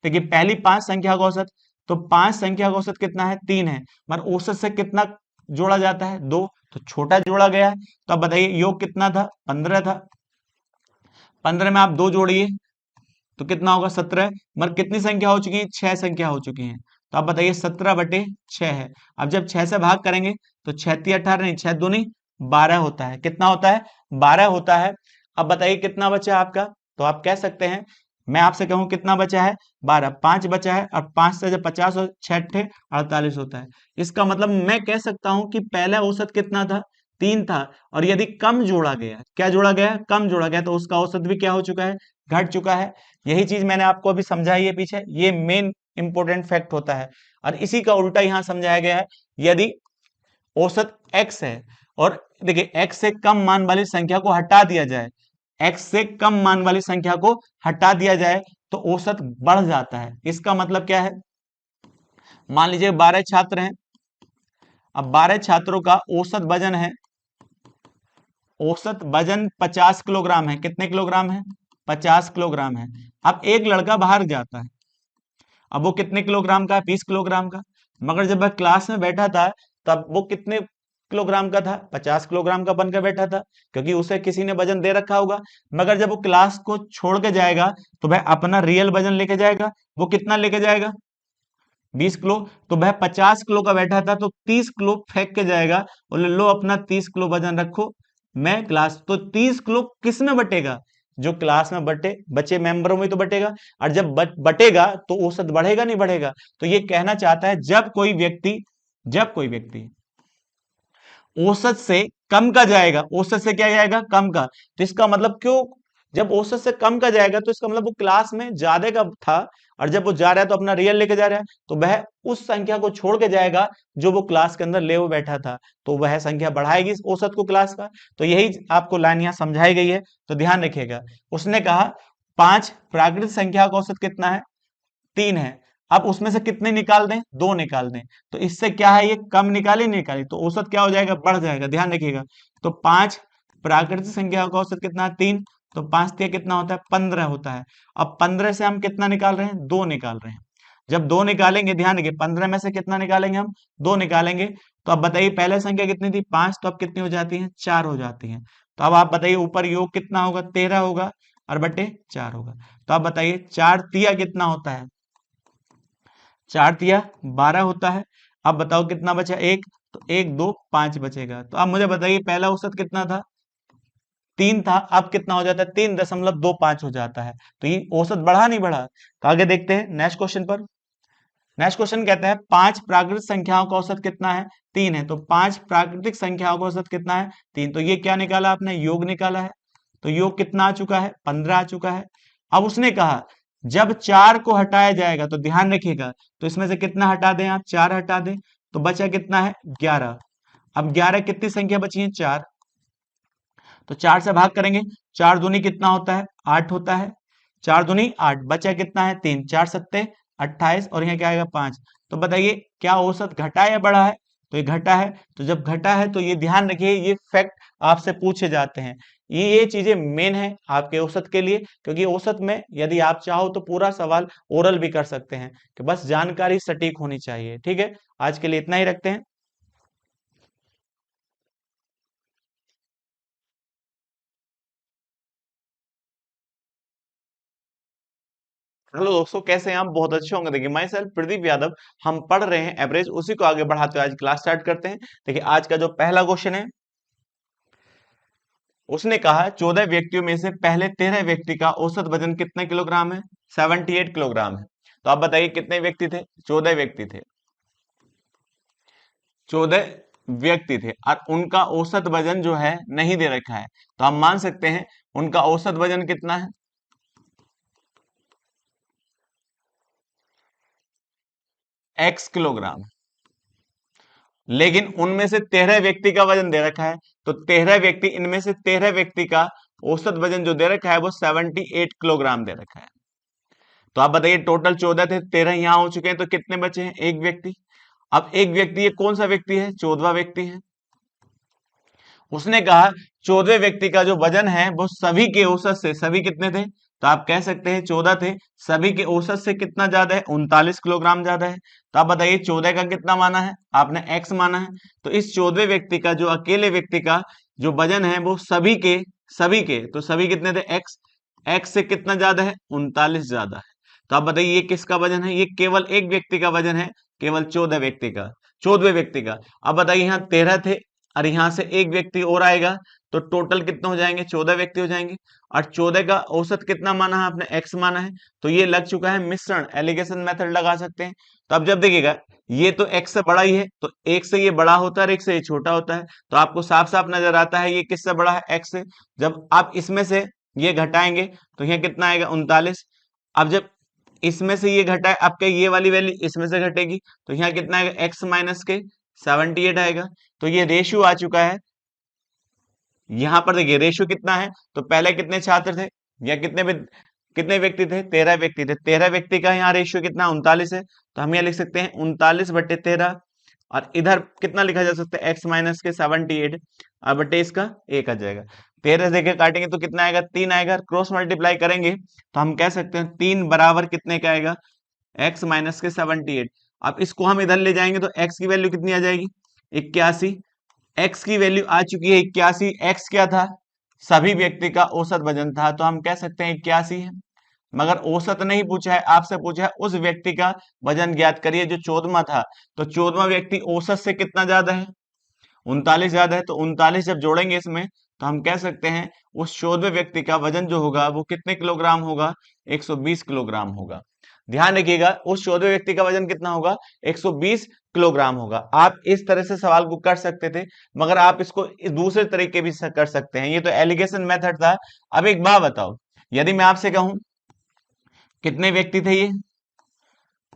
A: देखिए, पहली 5 संख्या का औसत, तो 5 संख्या का औसत कितना है, 3 है, मगर औसत से कितना जोड़ा जाता है, 2, तो छोटा जोड़ा गया है। तो अब बताइए योग कितना था, 15 था, 15 में आप 2 जोड़िए तो कितना होगा, 17। मगर कितनी संख्या हो चुकी है, 6 संख्या हो चुकी है। तो आप बताइए 17/6 है। अब जब 6 से भाग करेंगे तो 6 × 18 नहीं, 6 दूनी 12 होता है। कितना होता है, 12 होता है। अब बताइए कितना बचा आपका, तो आप कह सकते हैं, मैं आपसे कहूं कितना बचा है, 12, 5 बचा है, और 5 से जब 50 और 6 48 होता है। इसका मतलब मैं कह सकता हूं कि पहला औसत कितना था, 3 था, और यदि कम जोड़ा गया, क्या जोड़ा गया, कम जोड़ा गया, तो उसका औसत भी क्या हो चुका है, घट चुका है। यही चीज मैंने आपको अभी समझाई है पीछे, ये मेन इंपॉर्टेंट फैक्ट होता है। और इसी का उल्टा यहां समझाया गया है, यदि औसत x है, और देखिए x से कम मान वाली संख्या को हटा दिया जाए, x से कम मान वाली संख्या को हटा दिया जाए तो औसत बढ़ जाता है। इसका मतलब क्या है, मान लीजिए 12 छात्र हैं, अब 12 छात्रों का औसत वजन है, औसत वजन 50 किलोग्राम है। कितने किलोग्राम है, 50 किलोग्राम है। अब एक लड़का बाहर जाता है, अब वो कितने किलोग्राम का है, 20 किलोग्राम का। मगर जब वह क्लास में बैठा था तब वो कितने किलोग्राम का था, 50 किलोग्राम का बनकर बैठा था, क्योंकि उसे किसी ने वजन दे रखा होगा। मगर जब वो क्लास को छोड़ के जाएगा तो वह अपना रियल वजन लेके जाएगा। वो कितना लेके जाएगा, 20 किलो। तो वह 50 किलो का बैठा था तो 30 किलो फेंक के जाएगा, बोले लो अपना 30 किलो वजन रखो, मैं क्लास, तो 30 किलो किस में बटेगा, जो क्लास में बचे मेंबरों में तो बटेगा। और जब बटेगा तो औसत बढ़ेगा, नहीं बढ़ेगा। तो ये कहना चाहता है, जब कोई व्यक्ति औसत से कम का जाएगा, औसत से क्या जाएगा, कम का, तो इसका मतलब क्यों, जब औसत से कम का जाएगा तो इसका मतलब वो क्लास में ज्यादा का था, और जब वो जा रहा है तो अपना रियल लेके जा रहा है, तो वह उस संख्या को छोड़ के जाएगा जो वो क्लास के अंदर ले वो बैठा था, तो वह संख्या बढ़ाएगी इस औसत को क्लास का। तो यही आपको लाइन यहां समझाई गई है, तो ध्यान रखिएगा। उसने कहा 5 प्राकृतिक संख्या का औसत कितना है, 3 है। अब उसमें से कितने निकाल दें, 2 निकाल दें, तो इससे क्या है, ये कम निकाली, नहीं निकाली, तो औसत क्या हो जाएगा, बढ़ जाएगा। ध्यान रखिएगा। तो 5 प्राकृतिक संख्या का औसत कितना है, 3, तो 5 तिया कितना होता है, 15 होता है। अब 15 से हम कितना निकाल रहे हैं, 2 निकाल रहे हैं। जब 2 निकालेंगे, ध्यान रखिए, 15 में से कितना निकालेंगे हम, 2 निकालेंगे। तो अब बताइए पहले संख्या कितनी थी, 5, तो अब कितनी हो जाती है, 4 हो जाती है। तो अब आप बताइए ऊपर योग कितना होगा, 13 होगा, और बटे 4 होगा। तो आप बताइए 4 तिया कितना होता है, 4 तिया 12 होता है। अब बताओ कितना बचा, एक, तो 1 2 5 बचेगा। तो अब मुझे बताइए पहला औसत कितना था, 3 था, अब कितना हो जाता है, 3.25 हो जाता है। तो ये औसत बढ़ा, नहीं बढ़ा। तो आगे देखते हैं नेक्स्ट क्वेश्चन पर। नेक्स्ट क्वेश्चन कहता है 5 प्राकृतिक संख्याओं का औसत कितना है, 3 है, तो 5 प्राकृतिक संख्याओं का औसत कितना है, 3। तो ये क्या निकाला आपने, योग निकाला है। तो योग कितना आ चुका है, 15 आ चुका है। अब उसने कहा जब 4 को हटाया जाएगा, तो ध्यान रखिएगा, तो इसमें से कितना हटा दें आप, 4 हटा दें, तो बचा कितना है, 11। अब 11 कितनी संख्या बची है, 4, तो 4 से भाग करेंगे, 4 दूनी कितना होता है, 8 होता है, 4 दूनी 8, बचा कितना है, 3, 4 सत्ते 28, और यहाँ क्या आएगा, 5। तो बताइए क्या औसत घटा है या बढ़ा है, तो ये घटा है। तो जब घटा है तो ये ध्यान रखिए, ये फैक्ट आपसे पूछे जाते हैं। ये चीजें मेन है आपके औसत के लिए, क्योंकि औसत में यदि आप चाहो तो पूरा सवाल ओरल भी कर सकते हैं, कि बस जानकारी सटीक होनी चाहिए। ठीक है, आज के लिए इतना ही रखते हैं। हेलो दोस्तों, कैसे हैं आप? बहुत अच्छे होंगे। देखिए, माई सेल्फ प्रदीप यादव। हम पढ़ रहे हैं एवरेज, उसी को आगे बढ़ाते हुए आज क्लास स्टार्ट करते हैं। देखिए, आज का जो पहला क्वेश्चन है, उसने कहा 14 व्यक्तियों में से पहले 13 व्यक्ति का औसत वजन कितने किलोग्राम है? 78 किलोग्राम है। तो आप बताइए कितने व्यक्ति थे? 14 व्यक्ति थे। 14 व्यक्ति थे और उनका औसत वजन जो है नहीं दे रखा है, तो हम मान सकते हैं उनका औसत वजन कितना है? x kilogram. लेकिन उनमें से 13 व्यक्ति का वजन दे रखा है, तो 13 व्यक्ति, इनमें से 13 व्यक्ति का औसत वजन जो दे रखा है वो 78 किलोग्राम दे रखा है। तो आप बताइए, टोटल 14 थे, 13 यहां हो चुके हैं, तो कितने बचे हैं? एक व्यक्ति। अब एक व्यक्ति, ये कौन सा व्यक्ति है? 14वां व्यक्ति है। उसने कहा 14वें व्यक्ति का जो वजन है वो सभी के औसत से, सभी कितने थे? तो आप कह सकते हैं 14 थे, सभी के औसत से कितना ज्यादा है? 39 किलोग्राम ज्यादा है। तो आप बताइए 14 का कितना माना है आपने? x माना है। तो इस 14वें व्यक्ति का, जो अकेले व्यक्ति का जो वजन है वो सभी के तो सभी कितने थे? x से कितना ज्यादा है? 39 ज्यादा है। तो आप बताइए ये किसका वजन है? ये केवल एक व्यक्ति का वजन है, केवल 14 व्यक्ति का, 14वें व्यक्ति का। अब बताइए, यहाँ 13 थे और यहां से एक व्यक्ति और आएगा, तो टोटल कितने हो जाएंगे? 14 व्यक्ति हो जाएंगे। और 14 का औसत कितना माना है आपने? x माना है। तो ये लग चुका है मिश्रण, एलिगेशन मेथड लगा सकते हैं। तो अब जब देखिएगा, ये तो x से बड़ा ही है, तो एक से ये बड़ा होता है और एक से ये छोटा होता है, तो आपको साफ साफ नजर आता है ये किससे बड़ा है? x से। जब आप इसमें से ये घटाएंगे तो यहाँ कितना आएगा? 39। अब जब इसमें से ये घटाए, आपके ये वाली वैल्यू इसमें से घटेगी, तो यहाँ कितना आएगा? x माइनस के 78 आएगा। तो ये रेशियो आ चुका है। यहां पर देखिए रेशियो कितना है, तो पहले कितने छात्र थे या कितने व्यक्ति थे? 13 व्यक्ति थे। 13 व्यक्ति का यहाँ रेशियो कितना? 39 है। तो हम यहाँ लिख सकते हैं 39/13। और इधर कितना लिखा जा सकता है? x माइनस के 78 और बटे इसका 1 आ जाएगा। 13 से देखे काटेंगे तो कितना आएगा? 3 आएगा। क्रॉस मल्टीप्लाई करेंगे तो हम कह सकते हैं 3 बराबर कितने का आएगा? x माइनस के 78। अब इसको हम इधर ले जाएंगे तो x की वैल्यू कितनी आ जाएगी? 81। x की वैल्यू आ चुकी है 81। x क्या था? सभी व्यक्ति का औसत वजन था, तो हम कह सकते हैं 81 है। मगर औसत नहीं पूछा है, आपसे पूछा है उस व्यक्ति का वजन ज्ञात करिए जो 14वां था। तो 14वां व्यक्ति औसत से कितना ज्यादा है? 39 ज्यादा है। तो 39 जब जोड़ेंगे इसमें, तो हम कह सकते हैं उस 14वें व्यक्ति का वजन जो होगा वो कितने किलोग्राम होगा? 120 किलोग्राम होगा। ध्यान रखिएगा, उस 14वें व्यक्ति का वजन कितना होगा? 120 किलोग्राम होगा। आप इस तरह से सवाल को कर सकते थे, मगर आप इसको इस दूसरे तरीके भी से कर सकते हैं। ये तो एलिगेशन मेथड था। अब एक बात बताओ, यदि मैं आपसे कहूं कितने व्यक्ति थे ये,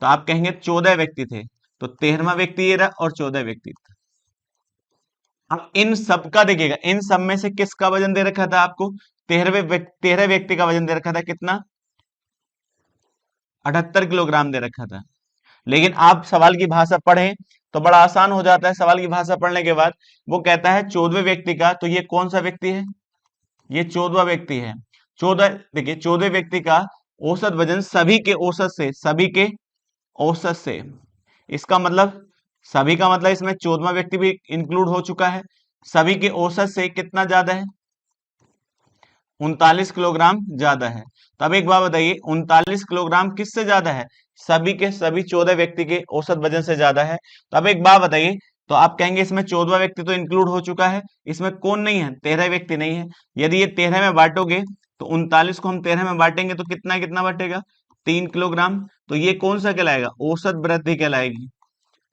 A: तो आप कहेंगे 14 व्यक्ति थे। तो 13वां व्यक्ति ये रहा और 14 व्यक्ति था। अब इन सब का देखिएगा, इन सब में से किसका वजन दे रखा था आपको? 13 व्यक्ति का वजन दे रखा था कितना? 78 किलोग्राम दे रखा था। लेकिन आप सवाल की भाषा पढ़ें तो बड़ा आसान हो जाता है। सवाल की भाषा पढ़ने के बाद वो कहता है 14वें व्यक्ति का, तो ये कौन सा व्यक्ति है? ये 14वां व्यक्ति है। 14, देखिए 14वें व्यक्ति का औसत वजन सभी के औसत से, सभी के औसत से, इसका मतलब सभी का मतलब इसमें 14वां व्यक्ति भी इंक्लूड हो चुका है। सभी के औसत से कितना ज्यादा है? 39 किलोग्राम ज्यादा है। तो अब एक बात बताइए, 39 किलोग्राम किससे ज्यादा है? सभी के सभी 14 व्यक्ति के औसत वजन से ज्यादा है। तो अब एक बात बताइए, तो आप कहेंगे इसमें 14वां व्यक्ति तो इंक्लूड हो चुका है, इसमें कौन नहीं है? 13 व्यक्ति नहीं है। यदि ये 13 में बांटोगे तो 39 को हम 13 में बांटेंगे तो कितना कितना बटेगा? 3 किलोग्राम। तो ये कौन सा कहलाएगा? औसत वृद्धि कहलाएगी।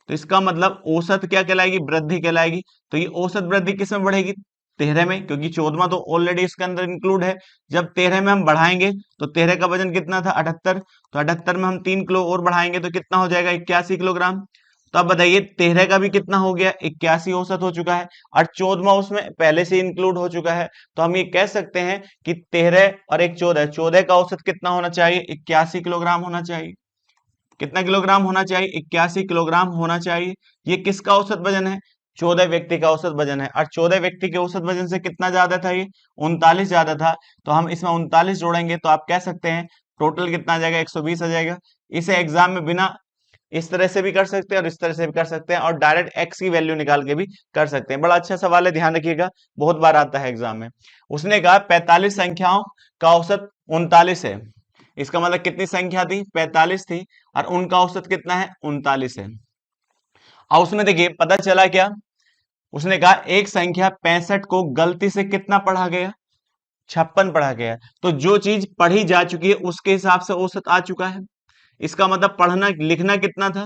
A: तो इसका मतलब औसत क्या कहलाएगी? वृद्धि कहलाएगी। तो ये औसत वृद्धि किस में बढ़ेगी? 13 में, क्योंकि 14वां तो ऑलरेडी इसके अंदर इंक्लूड है। जब 13 में हम बढ़ाएंगे तो 13 का वजन कितना था? 78। तो 78 में हम 3 किलो और बढ़ाएंगे तो कितना हो जाएगा? 81 किलोग्राम। तो अब बताइए 13 का भी कितना हो गया? 81 औसत हो चुका है और 14वां उसमें पहले से इंक्लूड हो चुका है। तो हम ये कह सकते हैं कि 13 और एक 14, 14 का औसत कितना होना चाहिए? 81 किलोग्राम होना चाहिए। कितना किलोग्राम होना चाहिए? 81 किलोग्राम होना चाहिए। ये किसका औसत वजन है? 14 व्यक्ति का औसत वजन है। और 14 व्यक्ति के औसत वजन से कितना ज्यादा था ये? 39 ज्यादा था। तो हम इसमें 39 जोड़ेंगे तो आप कह सकते हैं टोटल कितना आ जाएगा? 120 आ जाएगा। इसे एग्जाम में बिना इस तरह से भी कर सकते हैं और इस तरह से भी कर सकते हैं, और डायरेक्ट एक्स की वैल्यू निकाल के भी कर सकते हैं। बड़ा अच्छा सवाल है, ध्यान रखिएगा, बहुत बार आता है एग्जाम में। उसने कहा 45 संख्याओं का औसत 39 है। इसका मतलब कितनी संख्या थी, 45 थी, और उनका औसत कितना है, 39 है। और उसमें देखिए पता चला क्या, उसने कहा एक संख्या 65 को गलती से कितना पढ़ा गया, 56 पढ़ा गया है। तो जो चीज पढ़ी जा चुकी है उसके हिसाब से औसत आ चुका है। इसका मतलब पढ़ना लिखना कितना था,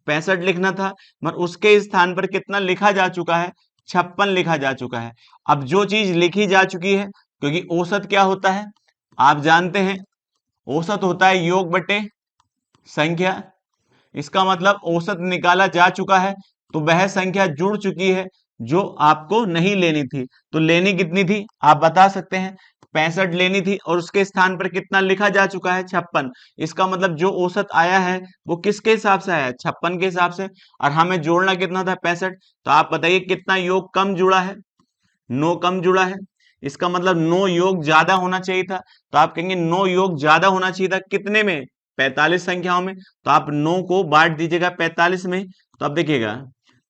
A: 65 लिखना था, मगर उसके स्थान पर कितना लिखा जा चुका है, 56 लिखा जा चुका है। अब जो चीज लिखी जा चुकी है, क्योंकि औसत क्या होता है आप जानते हैं, औसत होता है योग बटे संख्या। इसका मतलब औसत निकाला जा चुका है, तो वह संख्या जुड़ चुकी है जो आपको नहीं लेनी थी। तो लेनी कितनी थी आप बता सकते हैं, 65 लेनी थी, और उसके स्थान पर कितना लिखा जा चुका है, 56। इसका मतलब जो औसत आया है वो किसके हिसाब से आया है, 56 के हिसाब से। और हमें जोड़ना कितना था, 65। तो आप बताइए कितना योग कम जुड़ा है, 9 कम जुड़ा है। इसका मतलब 9 योग ज्यादा होना चाहिए था। तो आप कहेंगे 9 योग ज्यादा होना चाहिए था कितने में, 45 संख्याओं में। तो आप 9 को बांट दीजिएगा 45 में। तो अब देखिएगा,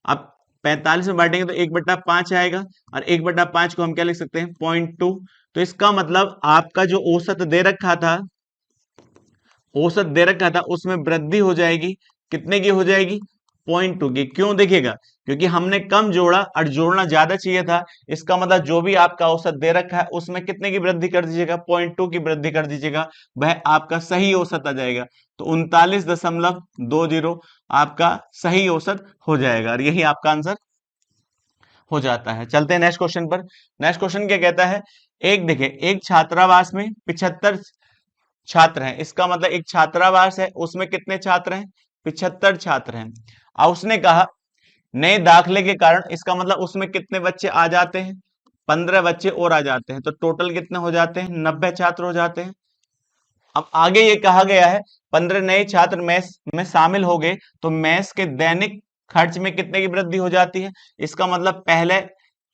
A: आप 45 में बांटेंगे तो 1/5 आएगा, और 1/5 को हम क्या लिख सकते हैं, 0.2। तो इसका मतलब आपका जो औसत दे रखा था, औसत दे रखा था उसमें वृद्धि हो जाएगी, कितने की हो जाएगी, 0.2 की। क्यों, देखिएगा क्योंकि हमने कम जोड़ा और जोड़ना ज्यादा चाहिए था। इसका मतलब जो भी आपका औसत दे रखा है उसमें कितने की वृद्धि कर दीजिएगा, 0.2 की वृद्धि कर दीजिएगा, वह आपका सही औसत आ जाएगा। तो 39.20 आपका सही औसत हो जाएगा, और यही आपका आंसर हो जाता है। चलते हैं नेक्स्ट क्वेश्चन पर। नेक्स्ट क्वेश्चन क्या कहता है, एक देखिए एक छात्रावास में 75 छात्र हैं। इसका मतलब एक छात्रावास है, उसमें कितने छात्र हैं, 75 छात्र हैं। और उसने कहा नए दाखिले के कारण, इसका मतलब उसमें कितने बच्चे आ जाते हैं, 15 बच्चे और आ जाते हैं। तो टोटल कितने हो जाते हैं, 90 छात्र हो जाते हैं। अब आगे ये कहा गया है 15 नए छात्र मेस में शामिल हो गए तो मेस के दैनिक खर्च में कितने की वृद्धि हो जाती है। इसका मतलब पहले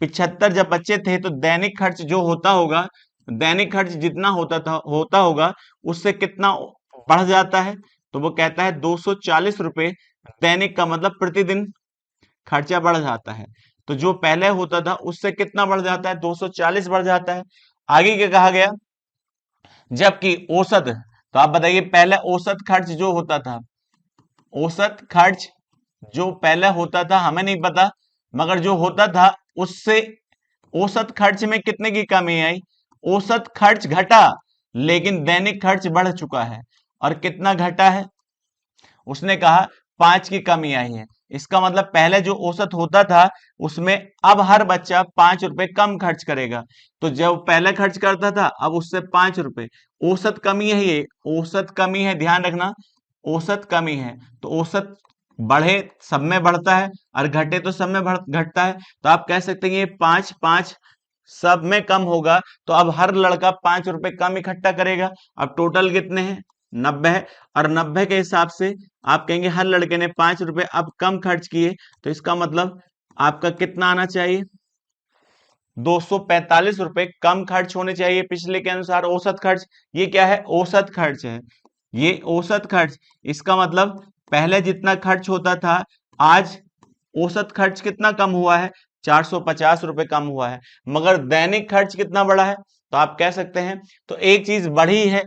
A: 75 जब बच्चे थे तो दैनिक खर्च जो होता होगा, दैनिक खर्च जितना होता होगा उससे कितना बढ़ जाता है। तो वो कहता है 240 रुपए दैनिक, का मतलब प्रतिदिन खर्चा बढ़ जाता है। तो जो पहले होता था उससे कितना बढ़ जाता है, 240 बढ़ जाता है। आगे क्या कहा गया, जबकि औसत, तो आप बताइए पहले औसत खर्च जो होता था, औसत खर्च जो पहले होता था हमें नहीं पता, मगर जो होता था उससे औसत खर्च में कितने की कमी आई, औसत खर्च घटा, लेकिन दैनिक खर्च बढ़ चुका है। और कितना घटा है, उसने कहा 5 की कमी आई है। इसका मतलब पहले जो औसत होता था उसमें अब हर बच्चा 5 रुपए कम खर्च करेगा। तो जब पहले खर्च करता था अब उससे 5 रुपए, औसत कमी है, ये औसत कमी है, ध्यान रखना, औसत कमी है। तो औसत बढ़े सब में बढ़ता है, और घटे तो सब में घटता है। तो आप कह सकते हैं ये 5 5 सब में कम होगा, तो अब हर लड़का 5 रुपए कम इकट्ठा करेगा। अब टोटल कितने हैं, 90 है। और 90 के हिसाब से आप कहेंगे हर लड़के ने 5 रुपए अब कम खर्च किए, तो इसका मतलब आपका कितना आना चाहिए, 245 रुपए कम खर्च होने चाहिए पिछले के अनुसार औसत खर्च। ये क्या है, औसत खर्च है, ये औसत खर्च। इसका मतलब पहले जितना खर्च होता था आज औसत खर्च कितना कम हुआ है, 450 रुपए कम हुआ है। मगर दैनिक खर्च कितना बढ़ा है, तो आप कह सकते हैं तो एक चीज बढ़ी है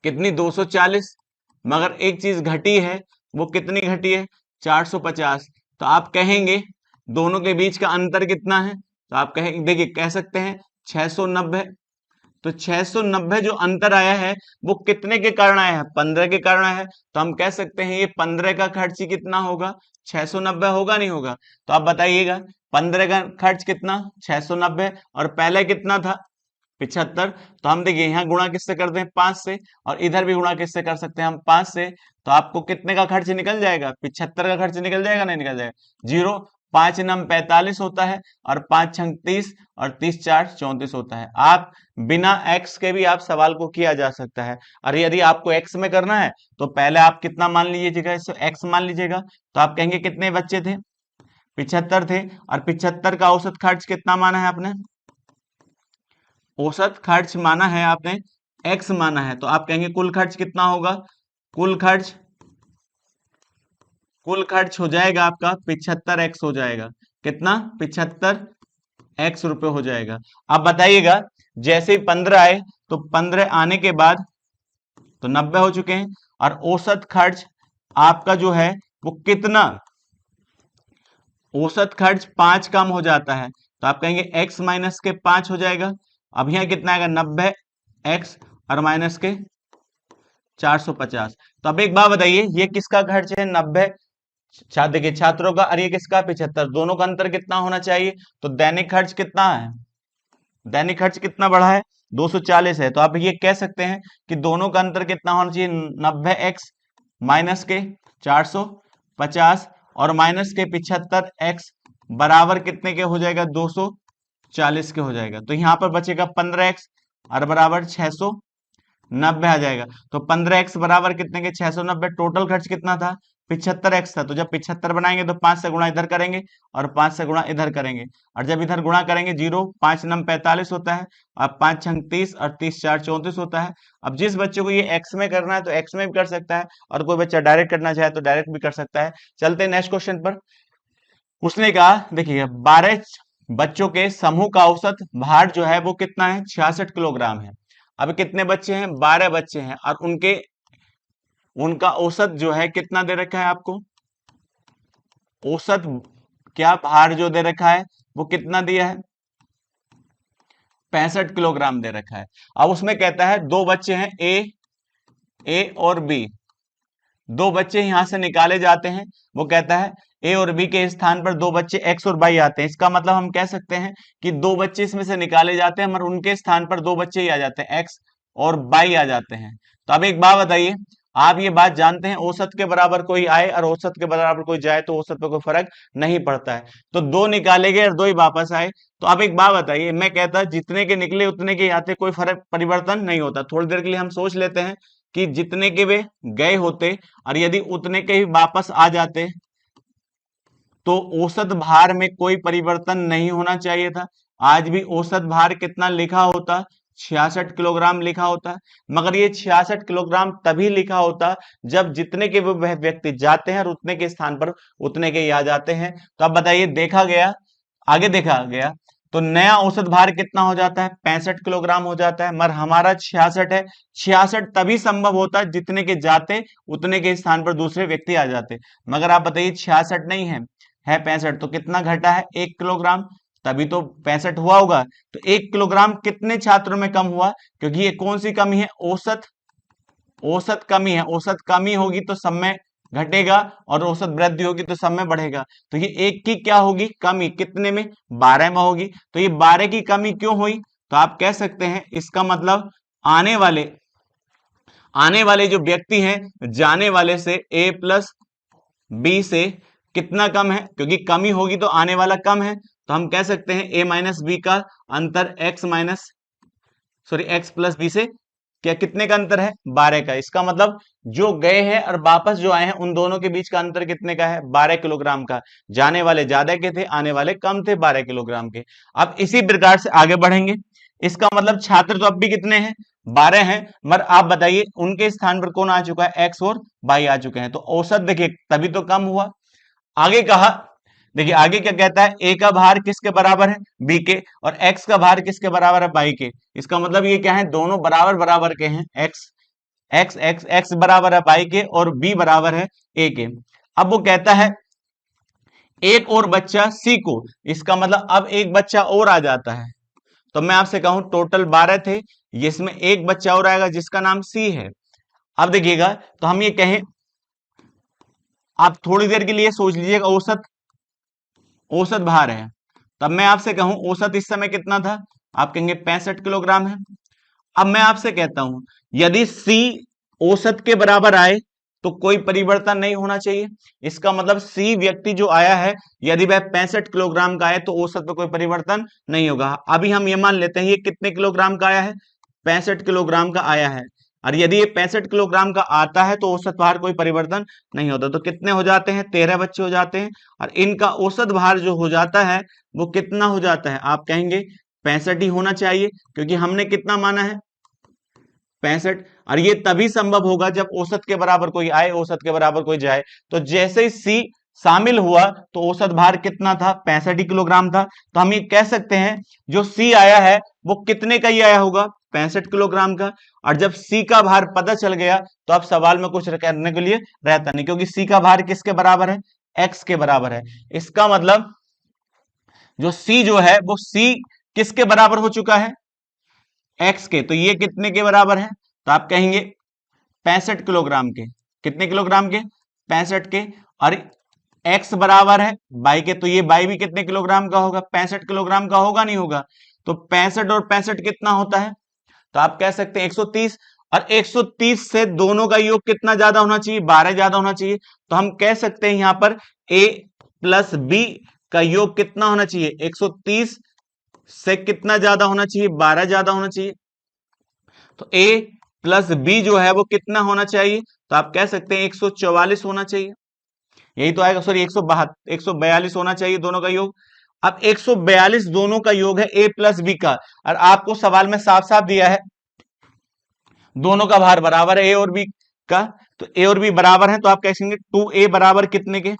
A: कितनी, 240, मगर एक चीज घटी है, वो कितनी घटी है, 450। तो आप कहेंगे दोनों के बीच का अंतर कितना है, तो आप कहेंगे देखिए कह सकते हैं 690। तो 690 जो अंतर आया है वो कितने के कारण आया है, 15 के कारण आया है। तो हम कह सकते हैं ये 15 का खर्च ही कितना होगा, 690 होगा, नहीं होगा। तो आप बताइएगा 15 का खर्च कितना, 690, और पहले कितना था, 75। तो हम देखिए यहाँ गुणा किससे करते हैं, 5 से, और इधर भी गुणा किससे कर सकते हैं हम, 5 से। तो आपको कितने का खर्च निकल जाएगा, 75 का खर्च निकल जाएगा, नहीं निकल जाएगा, जीरो। 5 नम 45 होता है, और 5 छंग 30, और 30 4 34 होता है। आप बिना एक्स के भी आप सवाल को किया जा सकता है। और यदि आपको एक्स में करना है तो पहले आप कितना मान लीजिएगा, इसको एक्स मान लीजिएगा। तो आप कहेंगे कितने बच्चे थे, 75 थे, और 75 का औसत खर्च कितना माना है आपने, औसत खर्च माना है आपने, एक्स माना है। तो आप कहेंगे कुल खर्च कितना होगा, कुल खर्च, कुल खर्च हो जाएगा आपका 75x हो जाएगा, कितना, 75x रुपए हो जाएगा। अब बताइएगा जैसे ही 15 आए तो 15 आने के बाद तो 90 हो चुके हैं। और औसत खर्च आपका जो है वो कितना, औसत खर्च 5 कम हो जाता है, तो आप कहेंगे x माइनस के 5 हो जाएगा। अब यहाँ कितना आएगा 90 x और माइनस के 450। तो अब एक बात बताइए, ये किसका खर्च है 90 देखिए छात्रों का, और ये किसका 75, दोनों का अंतर कितना होना चाहिए। तो दैनिक खर्च कितना है, दैनिक खर्च कितना बढ़ा है 240 है। तो आप ये कह सकते हैं कि दोनों का अंतर कितना होना चाहिए 90x माइनस के 450 और माइनस के 75x बराबर कितने के हो जाएगा 240 के हो जाएगा। तो यहाँ पर बचेगा 15x और बराबर 690 आ जाएगा। तो 15x बराबर कितने के 690। टोटल खर्च कितना था 75x था। तो जब 75 बनाएंगे तो 5 से गुणा इधर करेंगे और 5 से गुणा इधर करेंगे, और जब इधर गुणा करेंगे 0, 5 नम 45 होता है, अब 5 छंग 30 और 30 4 34 होता है। अब जिस बच्चे को ये x में करना है तो x में भी कर सकता है, और कोई बच्चा डायरेक्ट करना चाहे तो डायरेक्ट भी कर सकता है। चलते हैं नेक्स्ट क्वेश्चन पर। उसने कहा देखिए 12 बच्चों के समूह का औसत भार जो है वो कितना है 66 किलोग्राम है। अब कितने बच्चे हैं 12 बच्चे हैं, और उनका औसत जो है कितना दे रखा है आपको, औसत क्या भार जो दे रखा है वो कितना दिया है 65 किलोग्राम दे रखा है। अब उसमें कहता है दो बच्चे हैं ए और बी, दो बच्चे यहां से निकाले जाते हैं। वो कहता है ए और बी के स्थान पर दो बच्चे एक्स और वाई आते हैं। इसका मतलब हम कह सकते हैं कि दो बच्चे इसमें से निकाले जाते हैं मगर उनके स्थान पर दो बच्चे ही आ जाते हैं, एक्स और वाई आ जाते हैं। तो अब एक बात बताइए, आप ये बात जानते हैं औसत के बराबर कोई आए और औसत के बराबर कोई जाए तो औसत पे कोई फर्क नहीं पड़ता है। तो दो निकाले गए और दो ही वापस आए। तो अब एक बात बताइए, मैं कहता जितने के निकले उतने के आते, कोई फर्क परिवर्तन नहीं होता। थोड़ी देर के लिए हम सोच लेते हैं कि जितने के वे गए होते और यदि उतने के ही वापस आ जाते तो औसत भार में कोई परिवर्तन नहीं होना चाहिए था। आज भी औसत भार कितना लिखा होता 66 किलोग्राम लिखा होता। मगर ये 66 किलोग्राम तभी लिखा होता जब जितने के वो व्यक्ति जाते हैं और उतने के स्थान पर उतने के ही आ जाते हैं। तो अब बताइए देखा गया, आगे देखा गया तो नया औसत भार कितना हो जाता है 65 किलोग्राम हो जाता है, मगर हमारा 66 है। 66 तभी संभव होता है जितने के जाते उतने के स्थान पर दूसरे व्यक्ति आ जाते। मगर आप बताइए 66 नहीं है 65, तो कितना घटा है 1 किलोग्राम, तभी तो 65 हुआ होगा। तो 1 किलोग्राम कितने छात्रों में कम हुआ, क्योंकि ये कौन सी कमी है औसत, औसत कमी है। औसत कमी होगी तो सब में घटेगा और औसत वृद्धि होगी तो सब में बढ़ेगा। तो ये एक की क्या होगी कमी, कितने में 12 में होगी। तो ये 12 की कमी क्यों हुई, तो आप कह सकते हैं इसका मतलब आने वाले जो व्यक्ति हैं जाने वाले से a प्लस बी से कितना कम है, क्योंकि कमी होगी तो आने वाला कम है। तो हम कह सकते हैं a माइनस बी का अंतर x प्लस बी से क्या कितने का अंतर है 12 का। इसका मतलब जो गए हैं और वापस जो आए हैं उन दोनों के बीच का अंतर कितने का है 12 किलोग्राम का। जाने वाले ज्यादा के थे, आने वाले कम थे 12 किलोग्राम के। अब इसी प्रकार से आगे बढ़ेंगे। इसका मतलब छात्र तो अब भी कितने हैं 12 हैं, मगर आप बताइए उनके स्थान पर कौन आ चुका है x और y आ चुके हैं। तो औसत देखिए तभी तो कम हुआ। आगे कहा देखिए आगे क्या कहता है a का भार किसके बराबर है b के, और x का भार किसके बराबर है y के। इसका मतलब ये क्या है दोनों बराबर बराबर के हैं, x बराबर है y के और b बराबर है a के। अब वो कहता है एक और बच्चा c को, इसका मतलब अब एक बच्चा और आ जाता है। तो मैं आपसे कहूं टोटल 12 थे, जिसमें एक बच्चा और आएगा जिसका नाम c है। अब देखिएगा तो हम ये कहें, आप थोड़ी देर के लिए सोच लीजिएगा औसत भार है, तब मैं आपसे कहूं औसत इस समय कितना था, आप कहेंगे 65 किलोग्राम है। अब मैं आपसे कहता हूं यदि C औसत के बराबर आए तो कोई परिवर्तन नहीं होना चाहिए। इसका मतलब C व्यक्ति जो आया है यदि वह 65 किलोग्राम का आए तो औसत पे कोई परिवर्तन नहीं होगा। अभी हम ये मान लेते हैं ये कितने किलोग्राम का आया है 65 किलोग्राम का आया है, और यदि ये 65 किलोग्राम का आता है तो औसत भार कोई परिवर्तन नहीं होता। तो कितने हो जाते हैं 13 बच्चे हो जाते हैं, और इनका औसत भार जो हो जाता है वो कितना हो जाता है, आप कहेंगे 65 ही होना चाहिए, क्योंकि हमने कितना माना है 65। और ये तभी संभव होगा जब औसत के बराबर कोई आए औसत के बराबर कोई जाए। तो जैसे ही सी शामिल हुआ तो औसत भार कितना था 65 किलोग्राम था। तो हम ये कह सकते हैं जो सी आया है वो कितने का ही आया होगा 65 किलोग्राम का। और जब सी का भार पता चल गया तो अब सवाल में कुछ करने के लिए रहता नहीं, क्योंकि सी का भार किसके बराबर है, एक्स के बराबर है। इसका मतलब जो सी जो है वो सी किसके बराबर हो चुका है, एक्स के। तो ये कितने के बराबर है, तो आप कहेंगे 65 किलोग्राम के। कितने किलोग्राम के, 65 के। और एक्स बराबर है बाई के, तो ये बाई भी कितने किलोग्राम का होगा, 65 किलोग्राम का होगा, नहीं होगा। तो 65 और 65 कितना होता है, तो आप कह सकते हैं 130। और 130 से दोनों का योग कितना ज्यादा होना चाहिए, 12 ज्यादा होना चाहिए। तो हम कह सकते हैं यहां पर a प्लस बी का योग कितना होना चाहिए, 130 से कितना ज्यादा होना चाहिए, 12 ज्यादा होना चाहिए। तो a प्लस बी जो है वो कितना होना चाहिए, तो आप कह सकते हैं 144 होना चाहिए। यही तो आएगा, सॉरी 142 होना चाहिए दोनों का योग। अब 142 दोनों का योग है a प्लस बी का, और आपको सवाल में साफ साफ दिया है दोनों का भार बराबर है a और b का। तो a और b बराबर है, तो आप कहेंगे 2a बराबर कितने के,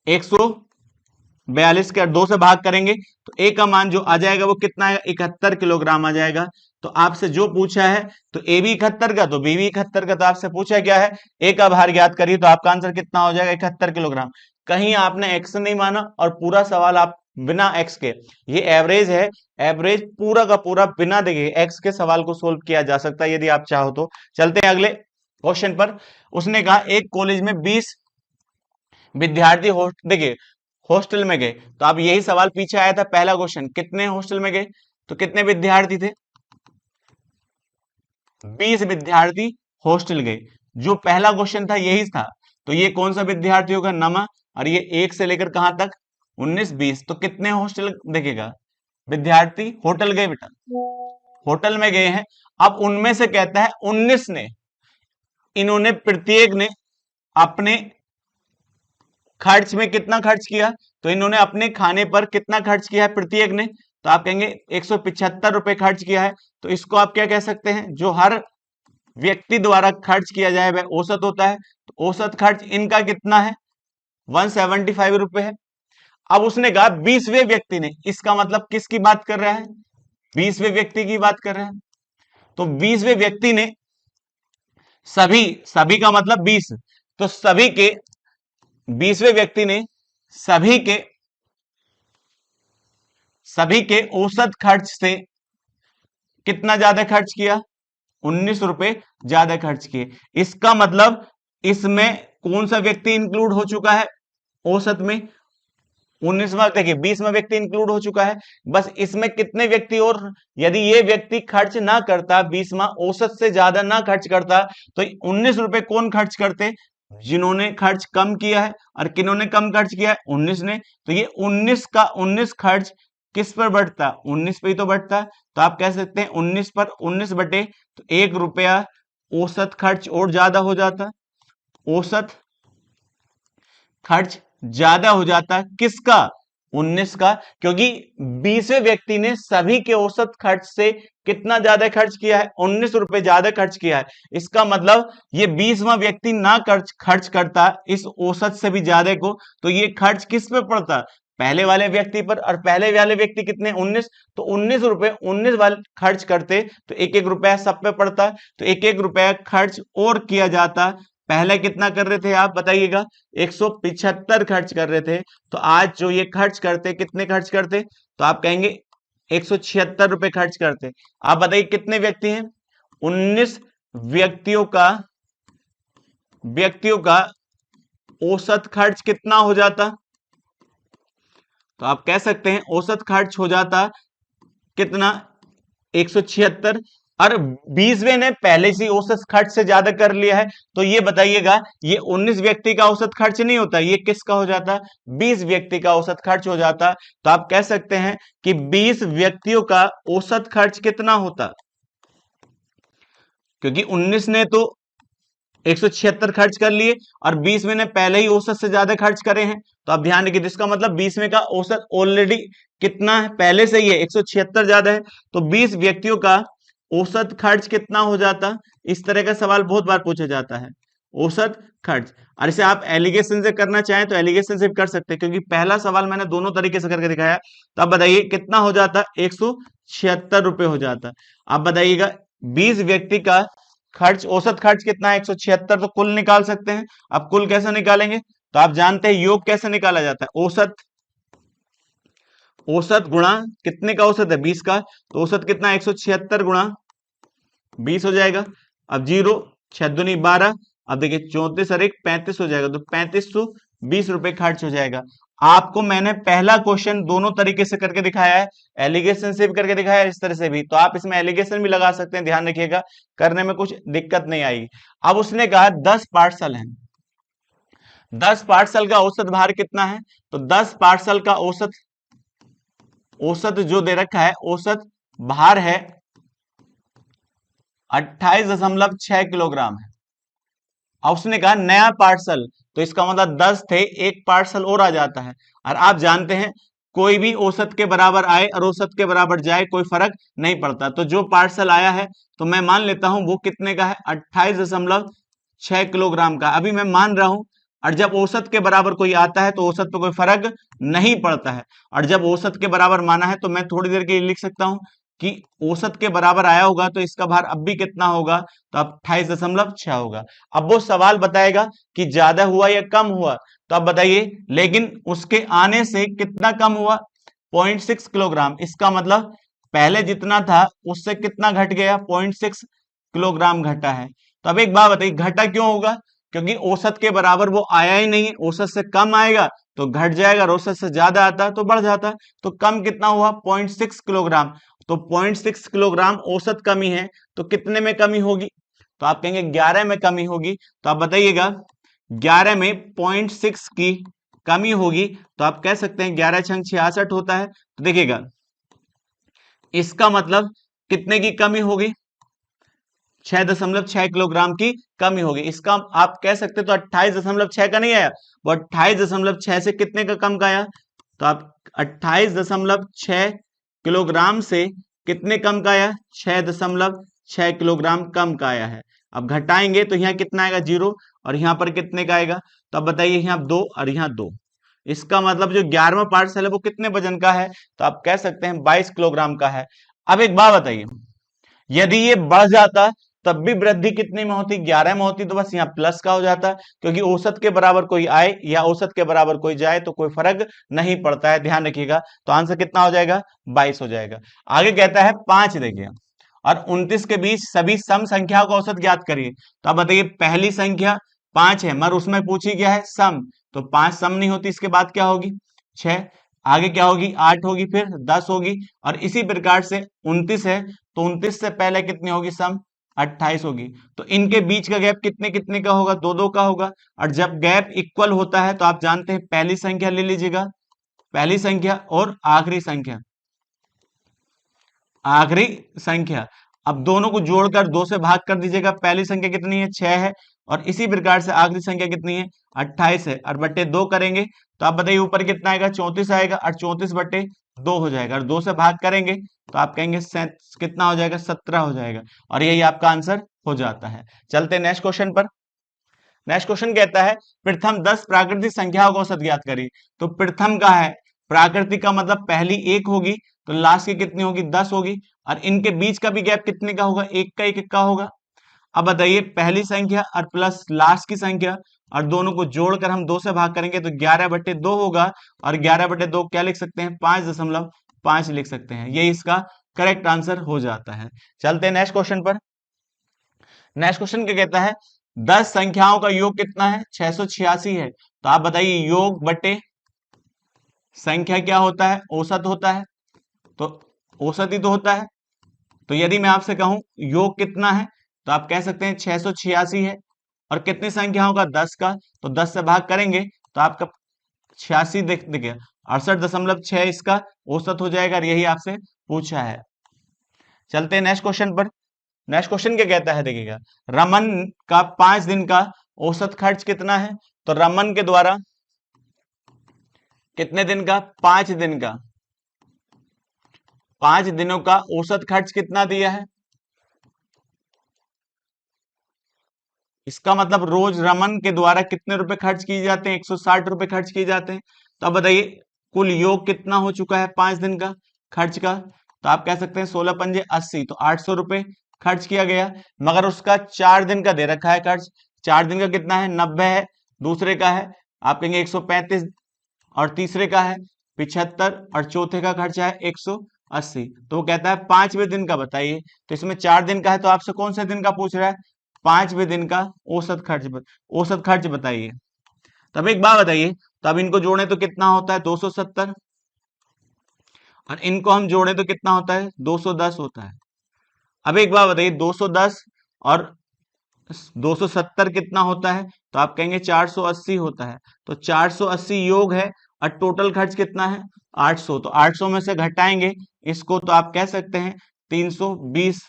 A: 142 के 2 से भाग करेंगे तो a का मान जो आ जाएगा वो कितना आएगा, 71 किलोग्राम आ जाएगा। तो आपसे जो पूछा है तो a भी 71 का, तो b भी 71 का। तो आपसे पूछा क्या है, a का भार ज्ञात करिए, तो आपका आंसर कितना हो जाएगा, 71 किलोग्राम। कहीं आपने x नहीं माना और पूरा सवाल आप बिना x के, ये एवरेज है, एवरेज पूरा का पूरा बिना देखे x के सवाल को सोल्व किया जा सकता है यदि आप चाहो तो। चलते हैं अगले क्वेश्चन पर। उसने कहा एक कॉलेज में 20 विद्यार्थी देखिए हॉस्टल में गए। तो अब यही सवाल पीछे आया था, पहला क्वेश्चन, कितने हॉस्टल में गए, तो कितने विद्यार्थी थे, 20 विद्यार्थी हॉस्टल गए। जो पहला क्वेश्चन था यही था। तो ये कौन सा विद्यार्थी होगा, नमा। और ये 1 से लेकर कहां तक, 19 20। तो कितने हॉस्टल देखेगा, विद्यार्थी होटल गए बेटा, होटल में गए हैं। अब उनमें से कहता है 19 ने, इन्होंने प्रत्येक ने अपने खर्च में कितना खर्च किया, तो इन्होंने अपने खाने पर कितना खर्च किया है प्रत्येक ने, तो आप कहेंगे 175 रुपए खर्च किया है। तो इसको आप क्या कह सकते हैं, जो हर व्यक्ति द्वारा खर्च किया जाए वह औसत होता है। तो औसत खर्च इनका कितना है, 175 रुपए है। अब उसने कहा 20वें व्यक्ति ने, इसका मतलब किसकी बात कर रहा है, 20वें व्यक्ति की बात कर रहा है। तो 20वें व्यक्ति ने सभी, सभी का मतलब 20, तो सभी के 20वें व्यक्ति ने सभी के औसत खर्च से कितना ज्यादा खर्च किया, 19 रुपए ज्यादा खर्च किए। इसका मतलब इसमें कौन सा व्यक्ति इंक्लूड हो चुका है, औसत में 19वां, देखिए 20वां व्यक्ति इंक्लूड हो चुका है। बस इसमें कितने व्यक्ति, और यदि ये व्यक्ति खर्च ना करता, 20वां औसत से ज्यादा ना खर्च करता, तो 19 रुपए कौन खर्च करते, जिन्होंने खर्च कम किया है। और किन्होंने कम खर्च किया है, 19 ने। तो ये 19 का 19 खर्च किस पर बढ़ता, 19 पे ही तो बढ़ता। तो आप कह सकते हैं 19 पर 19 बटे, तो 1 रुपया औसत खर्च और ज्यादा हो जाता, औसत खर्च ज्यादा हो जाता है किसका, 19 का। क्योंकि 20वें व्यक्ति ने सभी के औसत खर्च से कितना ज्यादा खर्च किया है, 19 रुपए ज्यादा खर्च किया है। इसका मतलब ये 20वां व्यक्ति ना खर्च करता इस औसत से भी ज्यादा को, तो ये खर्च किस पे पड़ता, पहले वाले व्यक्ति पर। और पहले वाले व्यक्ति कितने, 19, तो 19 रुपए 19 वाले खर्च करते, तो एक एक रुपया सब पे पड़ता। तो एक एक रुपया खर्च और किया जाता। पहले कितना कर रहे थे आप बताइएगा, 175 खर्च कर रहे थे। तो आज जो ये खर्च करते, कितने खर्च करते, तो आप कहेंगे 176 रुपए खर्च करते। आप बताइए कितने व्यक्ति हैं, 19 व्यक्तियों का औसत खर्च कितना हो जाता, तो आप कह सकते हैं औसत खर्च हो जाता कितना, 176। और 20वें ने पहले से औसत खर्च से ज्यादा कर लिया है। तो ये बताइएगा, ये 19 व्यक्ति का औसत खर्च नहीं होता, ये किसका हो जाता, 20 व्यक्ति का औसत खर्च हो जाता। तो आप कह सकते हैं कि 20 व्यक्तियों का औसत खर्च कितना होता, क्योंकि 19 ने तो 176 खर्च कर लिए और 20वें ने पहले ही औसत से ज्यादा खर्च करे हैं। तो आप ध्यान रखिए, इसका मतलब 20वें का औसत ऑलरेडी कितना है, पहले से ही है, 176 ज्यादा है। तो 20 व्यक्तियों का औसत खर्च कितना हो जाता, इस तरह का सवाल बहुत बार पूछा जाता है। औसत खर्च। और इसे आप एलिगेशन से करना चाहें तो एलिगेशन से भी कर सकते हैं, क्योंकि पहला सवाल मैंने दोनों तरीके से करके दिखाया। तो अब बताइए कितना हो जाता, 176 रुपए हो जाता। अब बताइएगा 20 व्यक्ति का खर्च, औसत खर्च कितना है, 176, तो कुल निकाल सकते हैं। अब कुल कैसे निकालेंगे, तो आप जानते हैं योग कैसे निकाला जाता है, औसत, औसत गुणा कितने का औसत है, 20 का, तो औसत कितना है, 176 गुणा 20 हो जाएगा। अब 0, 6 दूनी 12, अब देखिए 34 और 1 35 हो जाएगा, तो 3520 रुपए खर्च हो जाएगा। आपको मैंने पहला क्वेश्चन दोनों तरीके से करके दिखाया है, एलिगेशन से भी करके दिखाया है, इस तरह से भी, तो आप इसमें एलिगेशन भी लगा सकते हैं, ध्यान रखिएगा, करने में कुछ दिक्कत नहीं आएगी। अब उसने कहा 10 पार्सल है, 10 पार्सल का औसत भार कितना है, तो 10 पार्सल का औसत, औसत जो दे रखा है, औसत भार है 28.6 किलोग्राम है। अब उसने कहा नया पार्सल, तो इसका मतलब 10 थे, एक पार्सल और आ जाता है। और आप जानते हैं कोई भी औसत के बराबर आए और औसत के बराबर जाए कोई फर्क नहीं पड़ता, तो जो पार्सल आया है तो मैं मान लेता हूं वो कितने का है, 28.6 किलोग्राम का, अभी मैं मान रहा हूं। और जब औसत के बराबर कोई आता है तो औसत पे कोई फर्क नहीं पड़ता है, और जब औसत के बराबर माना है तो मैं थोड़ी देर के लिए लिख सकता हूं कि औसत के बराबर आया होगा तो इसका भार अब भी कितना होगा, तो अब 28.6 होगा। अब वो सवाल बताएगा कि ज्यादा हुआ या कम हुआ, तो अब बताइए, लेकिन उसके आने से कितना कम हुआ, 0.6 किलोग्राम, इसका मतलब पहले जितना था उससे कितना घट गया, 0.6 किलोग्राम घटा है। तो अब एक बात बताइए, घटा क्यों होगा, क्योंकि औसत के बराबर वो आया ही नहीं है, औसत से कम आएगा तो घट जाएगा, और औसत से ज्यादा आता है तो बढ़ जाता है। तो कम कितना हुआ, 0.6 किलोग्राम, तो 0.6 किलोग्राम औसत कमी है, तो कितने में कमी होगी, तो आप कहेंगे 11 में कमी होगी। तो आप बताइएगा 11 में 0.6 की कमी होगी, तो आप कह सकते हैं 11 छंग 66 होता है। तो देखिएगा इसका मतलब कितने की कमी होगी, 6.6 किलोग्राम की कमी होगी। इसका आप कह सकते हैं तो 28.6 का नहीं आया, वो 28.6 से कितने का कम का आया, तो आप 28.6 किलोग्राम से कितने कम का आया, 6.6 किलोग्राम कम का आया है। अब घटाएंगे तो यहाँ कितना आएगा, 0, और यहाँ पर कितने का आएगा, तो अब बताइए यहाँ 2 और यहाँ 2, इसका मतलब जो 11वां पार्सल है वो कितने वजन का है, तो आप कह सकते हैं 22 किलोग्राम का है। अब एक बात बताइए, यदि ये बढ़ जाता तब भी वृद्धि कितने में होती, 11 में होती, तो बस यहाँ प्लस का हो जाता, क्योंकि औसत के बराबर कोई आए या औसत के बराबर कोई जाए तो कोई फर्क नहीं पड़ता है, ध्यान रखिएगा। तो आंसर कितना हो जाएगा, 22 हो जाएगा। आगे कहता है 5 देखिए और 29 के बीच सभी सम संख्याओं का औसत ज्ञात करिए। तो अब बताइए पहली संख्या 5 है, मगर उसमें पूछी गया है सम, तो 5 सम नहीं होती, इसके बाद क्या होगी, 6, आगे क्या होगी, 8 होगी, फिर 10 होगी, और इसी प्रकार से 29 है, तो 29 से पहले कितनी होगी सम, 28 होगी। तो इनके बीच का गैप कितने कितने का होगा, 2 2 का होगा। और जब गैप इक्वल होता है तो आप जानते हैं पहली संख्या ले लीजिएगा, पहली संख्या और आखिरी संख्या, आखिरी संख्या, अब दोनों को जोड़कर 2 से भाग कर दीजिएगा, पहली संख्या कितनी है, 6 है, और इसी प्रकार से आखिरी संख्या कितनी है, 28 है, और बट्टे 2 करेंगे तो आप बताइए ऊपर कितना आएगा, 34 आएगा, और 34 बट्टे 2 हो जाएगा, और 2 से भाग करेंगे तो आप कहेंगे कितना हो जाएगा, 17 हो जाएगा, और यही आपका आंसर हो जाता है। चलते हैं नेक्स्ट क्वेश्चन पर। नेक्स्ट क्वेश्चन कहता है प्रथम 10 प्राकृतिक संख्याओं का औसत ज्ञात करिए। तो प्रथम का है, प्राकृतिक का मतलब पहली 1 होगी, तो लास्ट की कितनी होगी, 10 होगी, और इनके बीच का भी गैप कितने का होगा, 1 का 1 का होगा। अब बताइए पहली संख्या और प्लस लास्ट की संख्या, और दोनों को जोड़कर हम 2 से भाग करेंगे तो 11 बटे 2 होगा, और 11 बटे 2 क्या लिख सकते हैं, 5.5 लिख सकते हैं, ये इसका करेक्ट आंसर हो जाता है। चलते हैं नेक्स्ट क्वेश्चन पर। नेक्स्ट क्वेश्चन क्या कहता है, 10 संख्याओं का योग कितना है, 686 है। तो आप बताइए योग बटे संख्या क्या होता है, औसत होता है, तो औसत ही तो होता है। तो यदि मैं आपसे कहूं योग कितना है, तो आप कह सकते हैं 686 है, और कितनी संख्याओं का, 10 का, तो 10 से भाग करेंगे तो आपका 86 देखिए 68.6 इसका औसत हो जाएगा, और यही आपसे पूछा है। चलते हैं नेक्स्ट क्वेश्चन पर। नेक्स्ट क्वेश्चन क्या कहता है, देखिएगा रमन का 5 दिन का औसत खर्च कितना है। तो रमन के द्वारा कितने दिन का, 5 दिन का, 5 दिनों का औसत खर्च कितना दिया है, इसका मतलब रोज रमन के द्वारा कितने रुपए खर्च किए जाते हैं? 160 रुपए खर्च किए जाते हैं। तो अब बताइए कुल योग कितना हो चुका है 5 दिन का खर्च का? तो आप कह सकते हैं 16 पंजे 80, तो 800 रुपए खर्च किया गया। मगर उसका 4 दिन का दे रखा है खर्च। 4 दिन का कितना है? 90 है। दूसरे का है आप कहेंगे 135, और तीसरे का है 75, और चौथे का खर्चा है 180। तो वो कहता है 5वें दिन का बताइए। तो इसमें 4 दिन का है, तो आपसे कौन से दिन का पूछ रहा है? 5वें दिन का औसत खर्च औसत खर्च बताइए। तब एक बात बताइए, तो अब इनको जोड़े तो कितना होता है? 270, और इनको हम जोड़े तो कितना होता है? 210 होता है। अब एक बात बताइए, 210 और 270 कितना होता है? तो आप कहेंगे 480 होता है। तो 480 योग है, और टोटल खर्च कितना है? 800। तो 800 में से घटाएंगे इसको, तो आप कह सकते हैं 320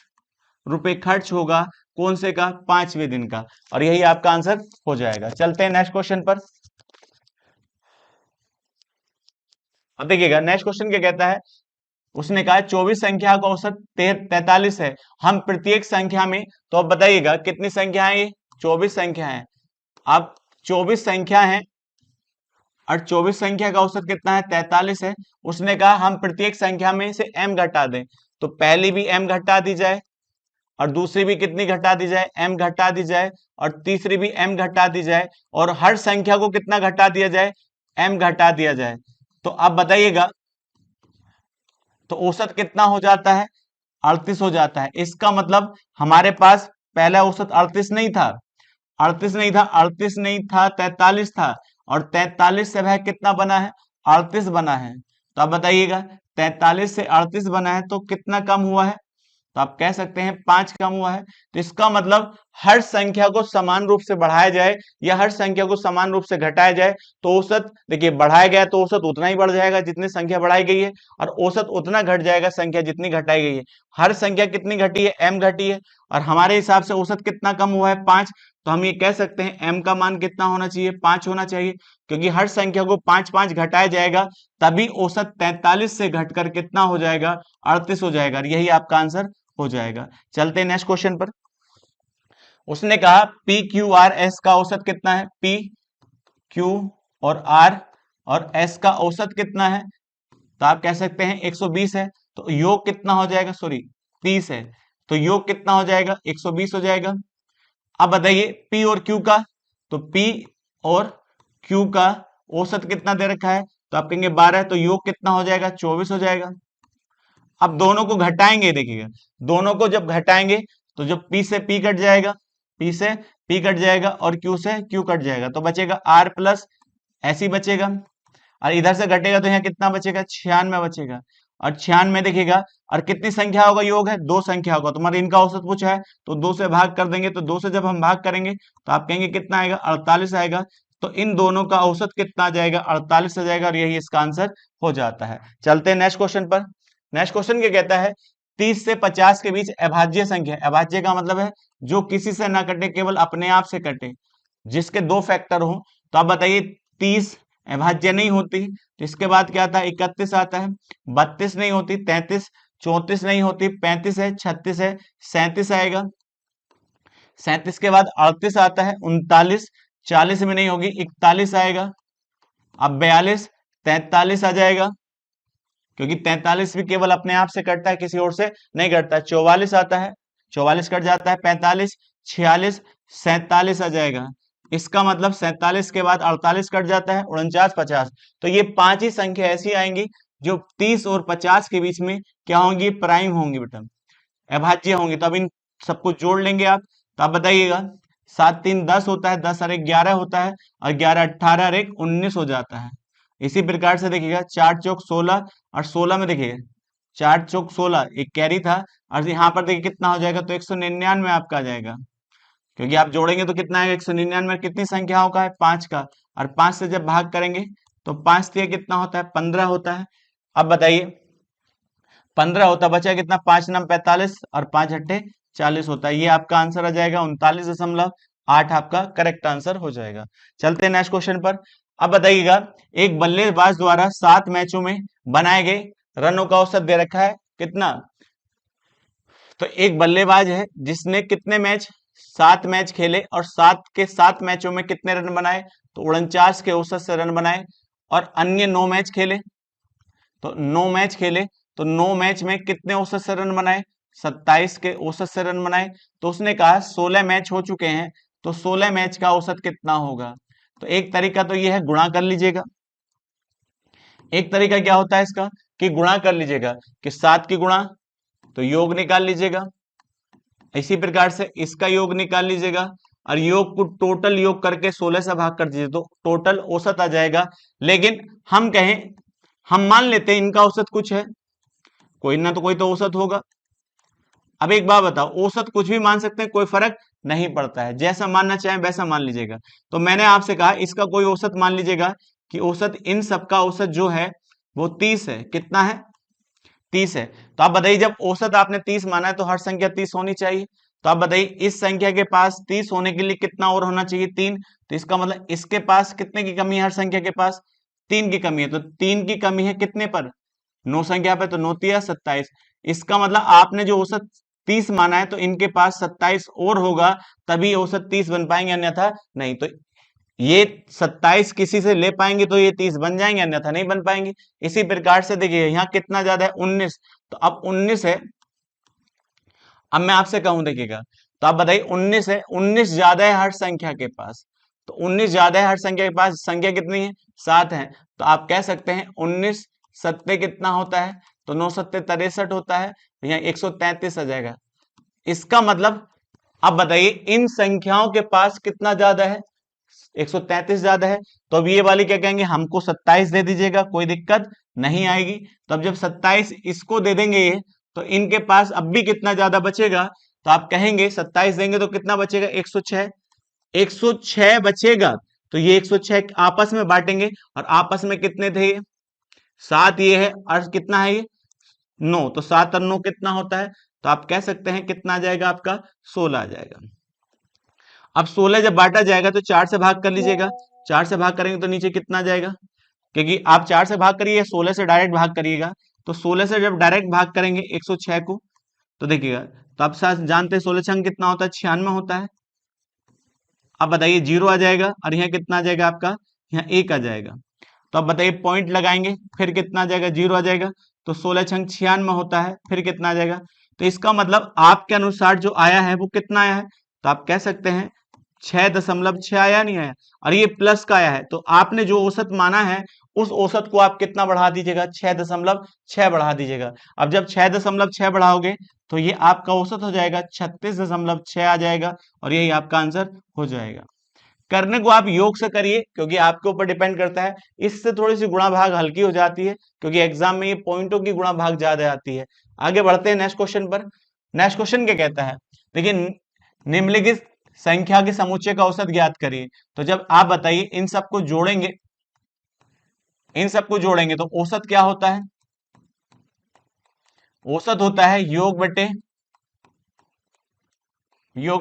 A: रुपए खर्च होगा। कौन से का? 5वें दिन का। और यही आपका आंसर हो जाएगा। चलते हैं नेक्स्ट क्वेश्चन पर। अब देखिएगा नेक्स्ट क्वेश्चन क्या कहता है। उसने कहा 24 संख्या का औसत 43 है। हम प्रत्येक संख्या में, तो अब बताइएगा कितनी संख्या है? ये 24 संख्या है। अब 24 संख्या है, और 24 संख्या का औसत कितना है? 43 है। उसने कहा हम प्रत्येक संख्या में से m घटा दें। तो पहली भी m घटा दी जाए, और दूसरी भी कितनी घटा दी जाए? m घटा दी जाए, और तीसरी भी m घटा दी जाए, और हर संख्या को कितना घटा दिया जाए? m घटा दिया जाए। तो अब बताइएगा, तो औसत कितना हो जाता है? 38 हो जाता है। इसका मतलब हमारे पास पहला औसत 38 नहीं था, 38 नहीं था, 38 नहीं था, 43 था, और 43 से वह कितना बना है? 38 बना है। तो आप बताइएगा 43 से 38 बना है, तो कितना कम हुआ है? तो आप कह सकते हैं 5 कम हुआ है। तो इसका मतलब हर संख्या को समान रूप से बढ़ाया जाए, या हर संख्या को समान रूप से घटाया जाए, तो औसत देखिए बढ़ाया गया तो औसत उतना ही बढ़ जाएगा जितनी संख्या बढ़ाई गई है, और औसत उतना घट जाएगा संख्या जितनी घटाई गई है। हर संख्या कितनी घटी है? m घटी है, और हमारे हिसाब से औसत कितना कम हुआ है? 5। तो हम ये कह सकते हैं m का मान कितना होना चाहिए? 5 होना चाहिए, क्योंकि हर संख्या को 5 5 घटाया जाएगा, तभी औसत 43 से घटकर कितना हो जाएगा? 38 हो जाएगा। और यही आपका आंसर हो जाएगा। चलते हैं नेक्स्ट क्वेश्चन पर। उसने कहा पी क्यू आर एस का औसत कितना है? पी क्यू और आर और एस का औसत कितना है? तो आप कह सकते हैं 120 है। तो योग कितना हो जाएगा? सॉरी 30 है, तो योग कितना हो जाएगा? 120 हो जाएगा। अब बताइए पी और क्यू का। तो पी और क्यू का औसत कितना दे रखा है? तो आप कहेंगे 12, तो योग कितना हो जाएगा? 24 हो जाएगा। अब दोनों को घटाएंगे, देखिएगा दोनों को जब घटाएंगे, तो जब P से P कट जाएगा, P से P कट जाएगा, और Q से Q कट जाएगा, तो बचेगा R प्लस ऐसी बचेगा। और इधर से घटेगा तो यहाँ कितना बचेगा? 96 बचेगा। और 96 देखिएगा, और कितनी संख्या होगा? योग है, 2 संख्या होगा। तुम्हारे इनका औसत पूछा है, तो 2 से भाग कर देंगे। तो 2 से जब हम भाग करेंगे, तो आप कहेंगे कितना आएगा? 48 आएगा। तो इन दोनों का औसत कितना आ जाएगा? 48 आ जाएगा, और यही इसका आंसर हो जाता है। चलते हैं नेक्स्ट क्वेश्चन पर। नेक्स्ट क्वेश्चन क्या कहता है? 30 से 50 के बीच अभाज्य संख्या, अभाज्य का मतलब है जो किसी से ना कटे, केवल अपने आप से कटे, जिसके 2 फैक्टर हो। तो आप बताइए 30 अभाज्य नहीं होती, तो इसके बाद क्या आता है? 31 आता है। 32 नहीं होती, 33, 34 नहीं होती, 35 है, 36 है, 37 आएगा। 37 के बाद 38 आता है, 39, 40 में नहीं होगी, 41 आएगा। अब 42, 43 आ जाएगा, क्योंकि 43 भी केवल अपने आप से कटता है, किसी और से नहीं कटता। 44 आता है, 44 कट जाता है, 45, 46, 47 आ जाएगा। इसका मतलब 47 के बाद 48 कट जाता है, 49, 50। तो ये 5 ही संख्या ऐसी आएंगी जो 30 और 50 के बीच में क्या होंगी? प्राइम होंगी बेटा, अभाज्य होंगी। तो अब इन सबको जोड़ लेंगे आप। तो आप बताइएगा 7 3 10 होता है, 10 और 1 11 होता है, और 11 18 और 1 19 हो जाता है। इसी प्रकार से देखिएगा 4 चौक 16, और 16 में देखिएगा 4 चौक 16 एक कैरी था, और यहाँ पर देखिए कितना हो जाएगा? तो 199 आपका आ जाएगा, क्योंकि आप जोड़ेंगे तो कितना आएगा? 199 कितनी संख्याओं का है? 5 का। और 5 से जब भाग करेंगे, तो 5 से कितना होता है? 15 होता है। अब बताइए 15 होता, बचा कितना? 5 9 45, और 5 अट्ठे 40 होता है। ये आपका आंसर आ जाएगा 39.8 आपका करेक्ट आंसर हो जाएगा। चलते हैं नेक्स्ट क्वेश्चन पर। अब बताइएगा एक बल्लेबाज द्वारा 7 मैचों में बनाए गए रनों का औसत दे रखा है कितना? तो एक बल्लेबाज है जिसने कितने मैच 7 मैच खेले और 7 के 7 मैचों में कितने रन बनाए, तो 49 के औसत से रन बनाए। और अन्य 9 मैच खेले, तो 9 मैच खेले तो 9 मैच में कितने औसत से रन बनाए, 27 के औसत से रन बनाए। तो उसने कहा 16 मैच हो चुके हैं, तो 16 मैच का औसत कितना होगा। तो एक तरीका तो यह है, गुणा कर लीजिएगा। एक तरीका क्या होता है इसका, कि गुणा कर लीजिएगा, कि 7 की गुणा तो योग निकाल लीजिएगा, इसी प्रकार से इसका योग निकाल लीजिएगा, और योग को टोटल योग करके 16 से भाग कर दीजिए तो टोटल औसत आ जाएगा। लेकिन हम कहें, हम मान लेते हैं इनका औसत कुछ है, कोई ना तो कोई तो औसत होगा। अब एक बात बताओ, औसत कुछ भी मान सकते हैं, कोई फर्क नहीं पड़ता है, जैसा मानना चाहें वैसा मान लीजिएगा। तो मैंने आपसे कहा इसका कोई औसत मान लीजिएगा, कि औसत इन सबका औसत जो है वो 30 है। कितना है, 30 है। तो आप बताइए, जब औसत आपने 30 माना है तो हर संख्या 30 होनी चाहिए। तो आप बताइए इस संख्या के पास 30 होने के लिए कितना और होना चाहिए, 3। तो इसका मतलब इसके पास कितने की कमी है, हर संख्या के पास 3 की कमी है। तो 3 की कमी है कितने पर, 9 संख्या पे, तो 9 तिया 27। इसका मतलब आपने जो औसत 30 माना है तो इनके पास 27 और होगा, तभी औसत 30 बन पाएंगे, अन्यथा नहीं। तो ये 27 किसी से ले पाएंगे तो ये 30 बन जाएंगे, अन्यथा नहीं बन पाएंगे। इसी प्रकार से देखिए यहाँ कितना ज्यादा है, 19। तो अब 19 है, अब मैं आपसे कहूं देखिएगा, तो आप बताइए 19 है, 19 ज्यादा है हर संख्या के पास। तो 19 ज्यादा है हर संख्या के पास, संख्या कितनी है, 7 है। तो आप कह सकते हैं 19 सत्ते कितना होता है, तो 9 सत्ते 63 होता है, तो यहाँ 133 आ जाएगा। इसका मतलब अब बताइए इन संख्याओं के पास कितना ज्यादा है, 133 ज्यादा है। तो अब ये वाली क्या कहेंगे, हमको 27 दे दीजिएगा, कोई दिक्कत नहीं आएगी। तो अब जब 27 इसको दे देंगे ये, तो इनके पास अब भी कितना ज्यादा बचेगा, तो आप कहेंगे 27 देंगे तो कितना बचेगा, 106। 106 बचेगा, तो ये 106 आपस में बांटेंगे, और आपस में कितने थे ये, 7 ये है, और कितना है ये 9। तो 7 और 9 कितना होता है, तो आप कह सकते हैं कितना आ जाएगा आपका, 16 आ जाएगा। अब 16 जब बांटा जाएगा तो 4 से भाग कर लीजिएगा, 4 से भाग करेंगे तो नीचे कितना जाएगा, क्योंकि आप 4 से भाग करिए, 16 से डायरेक्ट भाग करिएगा। तो 16 से जब डायरेक्ट भाग करेंगे 106 को, तो देखिएगा, तो आप साथ जानते हैं 16 छंग कितना होता है, 96 होता है। अब बताइए 0 आ जाएगा, और यहाँ कितना आ जाएगा आपका, यहाँ 1 आ जाएगा। तो अब बताइए पॉइंट लगाएंगे, फिर कितना आ जाएगा, 0 आ जाएगा। तो 16 छंग 96 होता है, फिर कितना आ जाएगा। तो इसका मतलब आपके अनुसार जो आया है वो कितना आया है, तो आप कह सकते हैं 6.6 आया, नहीं आया, और ये प्लस का आया है। तो आपने जो औसत माना है उस औसत को आप कितना बढ़ा दीजिएगा, 6.6 बढ़ा दीजिएगा। अब जब 6.6 बढ़ाओगे तो ये आपका औसत हो जाएगा 36.6 आ जाएगा, और यही आपका आंसर हो जाएगा। करने को आप योग से करिए, क्योंकि आपके ऊपर डिपेंड करता है। इससे थोड़ी सी गुणा भाग हल्की हो जाती है, क्योंकि एग्जाम में ये पॉइंटों की गुणा भाग ज्यादा आती है। आगे बढ़ते हैं नेक्स्ट क्वेश्चन पर। नेक्स्ट क्वेश्चन क्या कहता है, देखिए, निम्नलिखित संख्या के समुच्चय का औसत ज्ञात करिए। तो जब आप बताइए इन सबको जोड़ेंगे, इन सबको जोड़ेंगे तो औसत क्या होता है, औसत होता है योग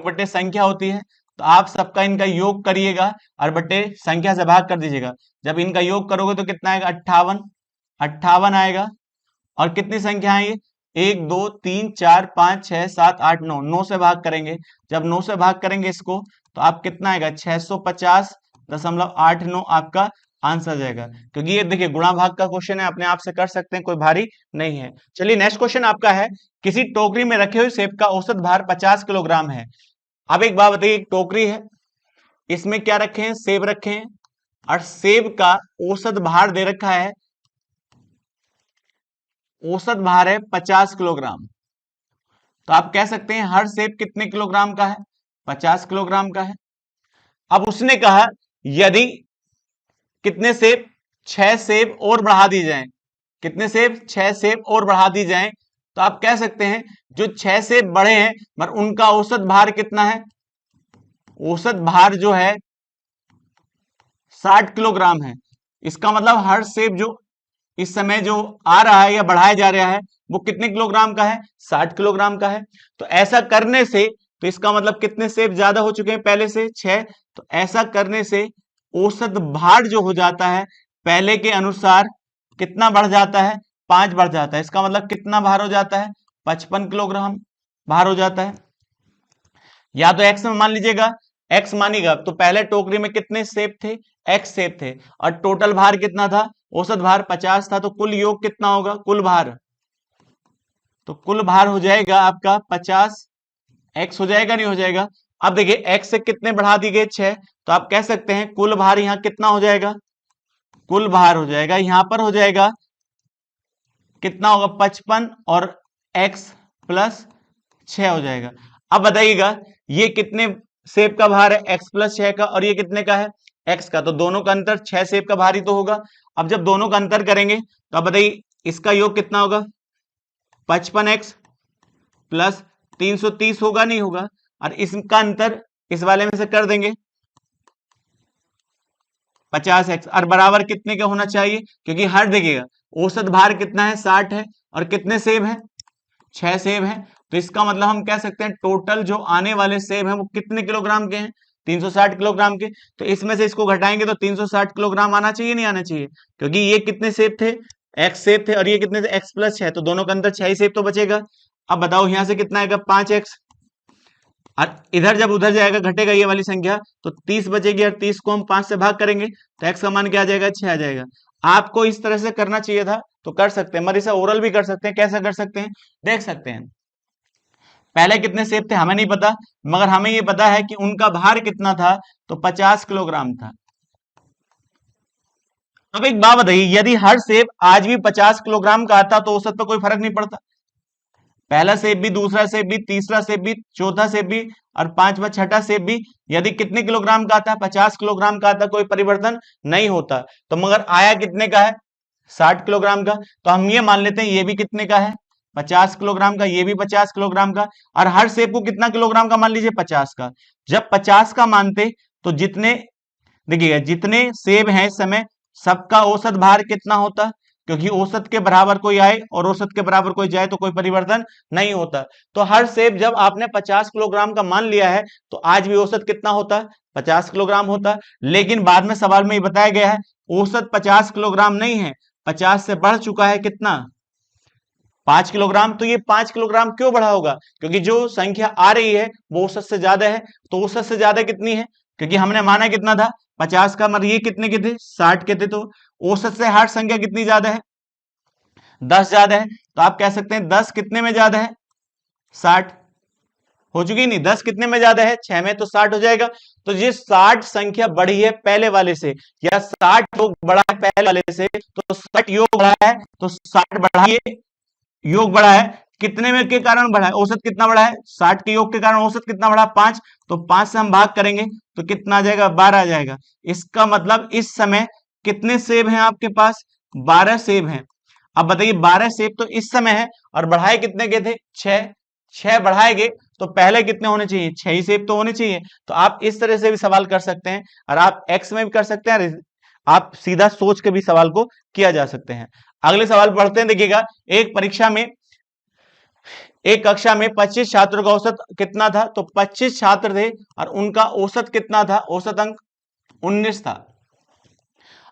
A: बटे संख्या होती है। तो आप सबका इनका योग करिएगा और बटे संख्या से भाग कर दीजिएगा। जब इनका योग करोगे तो कितना आएगा, 58, 58 आएगा। और कितनी संख्या है ये, 1 2 3 4 5 6 7 8 9, 9 से भाग करेंगे। जब 9 से भाग करेंगे इसको, तो आप कितना आएगा, 650.89 आपका आंसर जाएगा। क्योंकि ये देखिए गुणा भाग का क्वेश्चन है, अपने आप से कर सकते हैं, कोई भारी नहीं है। चलिए नेक्स्ट क्वेश्चन आपका है, किसी टोकरी में रखे हुए सेब का औसत भार 50 किलोग्राम है। अब एक बात बताइए, एक टोकरी है, इसमें क्या रखे हैं, सेब रखे हैं, और सेब का औसत भार दे रखा है, औसत भार है 50 किलोग्राम। तो आप कह सकते हैं हर सेब कितने किलोग्राम का है, 50 किलोग्राम का है। अब उसने कहा यदि कितने सेब, 6 सेब और बढ़ा दी जाएं, कितने सेब, 6 सेब और बढ़ा दी जाएं, तो आप कह सकते हैं जो 6 सेब बढ़े हैं मगर उनका औसत भार कितना है, औसत भार जो है 60 किलोग्राम है। इसका मतलब हर सेब जो इस समय जो आ रहा है या बढ़ाया जा रहा है वो कितने किलोग्राम का है, 60 किलोग्राम का है। तो ऐसा करने से, तो इसका मतलब कितने सेब ज्यादा हो चुके हैं पहले से, 6। तो ऐसा करने से औसत भार जो हो जाता है पहले के अनुसार कितना बढ़ जाता है, 5 बढ़ जाता है। इसका मतलब कितना भार हो जाता है, 55 किलोग्राम भार हो जाता है। या तो एक्स में मान लीजिएगा, एक्स मानिएगा तो पहले टोकरी में कितने सेब थे, एक्स सेब थे, और टोटल भार कितना था, औसत भार 50 था, तो कुल योग कितना होगा, कुल भार, तो कुल भार हो जाएगा आपका 50 एक्स हो जाएगा, नहीं हो जाएगा। अब देखिए एक्स से कितने बढ़ा दी गए 6, तो आप कह सकते हैं कुल भार यहाँ कितना हो जाएगा, कुल भार हो जाएगा यहां पर हो जाएगा कितना होगा 55 और x प्लस 6 हो जाएगा। अब बताइएगा ये कितने सेब का भार है, x प्लस 6 का, और ये कितने का है, x का, तो दोनों का अंतर 6 सेब का भार ही तो होगा। अब जब दोनों का अंतर करेंगे तो अब बताइए इसका योग कितना होगा, 55x प्लस 330 होगा, नहीं होगा, और इसका अंतर इस वाले में से कर देंगे 50x, और बराबर कितने का होना चाहिए, क्योंकि हर देखिएगा औसत भार कितना है 60 है, और कितने सेब है 6 सेब है, तो इसका मतलब हम कह सकते हैं टोटल जो आने वाले सेब हैं वो कितने किलोग्राम के हैं, 360 किलोग्राम के। तो इसमें से इसको घटाएंगे तो 360 किलोग्राम आना चाहिए, नहीं आना चाहिए, क्योंकि ये कितने सेब थे, एक्स सेब थे, और ये कितने थे, एक्स प्लस 6, तो दोनों के अंदर 6 ही सेब तो बचेगा। अब बताओ यहां से कितना आएगा 5x, और इधर जब उधर जाएगा घटेगा ये वाली संख्या, तो 30 बचेगी, और 30 को हम 5 से भाग करेंगे तो x का मान क्या आ जाएगा, 6 आ जाएगा। आपको इस तरह से करना चाहिए था, तो कर सकते हैं, मगर इसे ओरल भी कर सकते हैं, कैसे कर सकते हैं देख सकते हैं। पहले कितने सेब थे हमें नहीं पता, मगर हमें ये पता है कि उनका भार कितना था, तो 50 किलोग्राम था। अब एक बात बताइए, यदि हर सेब आज भी 50 किलोग्राम का आता तो औसत पर कोई फर्क नहीं पड़ता, पहला सेब भी, दूसरा सेब भी, तीसरा सेब भी, चौथा सेब भी, और पांचवा छठा सेब भी यदि कितने किलोग्राम का आता है, 50 किलोग्राम का आता, कोई परिवर्तन नहीं होता। तो मगर आया कितने का है, 60 किलोग्राम का, तो हम ये मान लेते हैं ये भी कितने का है, 50 किलोग्राम का, ये भी 50 किलोग्राम का, और हर सेब को कितना किलोग्राम का मान लीजिए, 50 का। जब 50 का मानते तो जितने, देखिएगा जितने सेब हैं इस समय सबका औसत भार कितना होता, क्योंकि औसत के बराबर कोई आए और औसत के बराबर कोई जाए तो कोई परिवर्तन नहीं होता। तो हर सेब जब आपने 50 किलोग्राम का मान लिया है तो आज भी औसत कितना होता है, 50 किलोग्राम होता है। लेकिन बाद में सवाल में ये बताया गया है औसत 50 किलोग्राम नहीं है, 50 से बढ़ चुका है कितना, 5 किलोग्राम। तो ये 5 किलोग्राम क्यों बढ़ा होगा, क्योंकि जो संख्या आ रही है वो औसत से ज्यादा है। तो औसत से ज्यादा कितनी है, क्योंकि हमने माना कितना था 50 का, मतलब ये कितने के थे 60 के थे, तो औसत से हर संख्या कितनी ज्यादा है, 10 ज्यादा है। तो आप कह सकते हैं 10 कितने में ज्यादा है, 60 हो चुकी नहीं, 10 कितने में ज्यादा है, 6 में, तो 60 हो जाएगा। तो ये 60 संख्या बढ़ी है पहले वाले से, या 60 योग बढ़ा है पहले वाले से, तो 60 योग बढ़ा है, तो 60 बढ़ाइए, योग बढ़ा है, कितने में के कारण बढ़ा है, औसत कितना बढ़ा है, 60 के योग के कारण औसत कितना बढ़ा, 5, तो 5 से हम भाग करेंगे तो कितना आ जाएगा, 12 आ जाएगा। इसका मतलब इस समय कितने सेब हैं आपके पास, 12 सेब हैं। अब बताइए 12 सेब तो इस समय है, और बढ़ाए कितने के थे, 6, 6 बढ़ाएंगे तो पहले कितने होने चाहिए, 6 ही सेब तो होने चाहिए। तो आप इस तरह से भी सवाल कर सकते हैं, और आप एक्स में भी कर सकते हैं, आप सीधा सोच के भी सवाल को किया जा सकते हैं। अगले सवाल पढ़ते हैं, देखिएगा एक परीक्षा में, एक कक्षा में 25 छात्रों का औसत कितना था, तो 25 छात्र थे और उनका औसत कितना था, औसत अंक 19 था।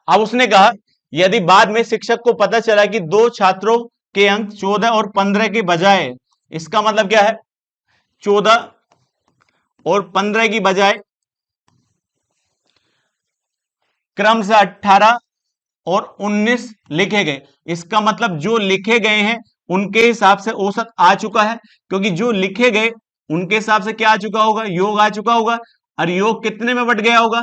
A: अब उसने कहा यदि बाद में शिक्षक को पता चला कि दो छात्रों के अंक 14 और 15 के बजाय, इसका मतलब क्या है, 14 और 15 की बजाय क्रम से 18 और 19 लिखे गए, इसका मतलब जो लिखे गए हैं उनके हिसाब से औसत आ चुका है, क्योंकि जो लिखे गए उनके हिसाब से क्या आ चुका होगा, योग आ चुका होगा, और योग कितने में बट गया होगा,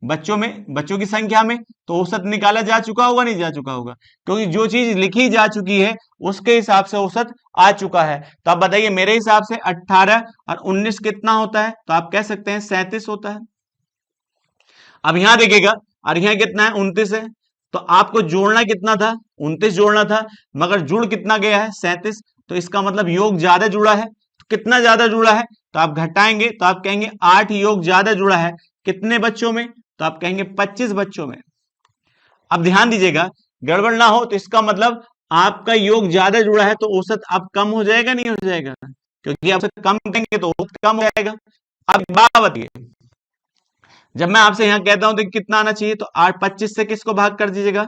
A: बच्चों में, बच्चों की संख्या में, तो औसत निकाला जा चुका होगा, नहीं जा चुका होगा, क्योंकि जो चीज लिखी जा चुकी है उसके हिसाब से औसत आ चुका है। तो आप बताइए मेरे हिसाब से 18 और 19 कितना होता है, तो आप कह सकते हैं 37 होता है। अब यहां देखिएगा, और यहां कितना है, 29 है, तो आपको जोड़ना कितना था, 29 जोड़ना था, मगर जुड़ कितना गया है, 37, तो इसका मतलब योग ज्यादा जुड़ा है। तो कितना ज्यादा जुड़ा है, तो आप घटाएंगे तो आप कहेंगे 8 योग ज्यादा जुड़ा है, कितने बच्चों में, तो आप कहेंगे 25 बच्चों में। अब ध्यान दीजिएगा, गड़बड़ ना हो, तो इसका मतलब आपका योग ज्यादा जुड़ा है तो औसत अब कम हो जाएगा, नहीं हो जाएगा, क्योंकि आप कम करेंगे तो औसत कम हो जाएगा। अब बात बताइए, जब मैं आपसे यहां कहता हूं तो कितना आना चाहिए, तो 8, 25 से किसको भाग कर दीजिएगा,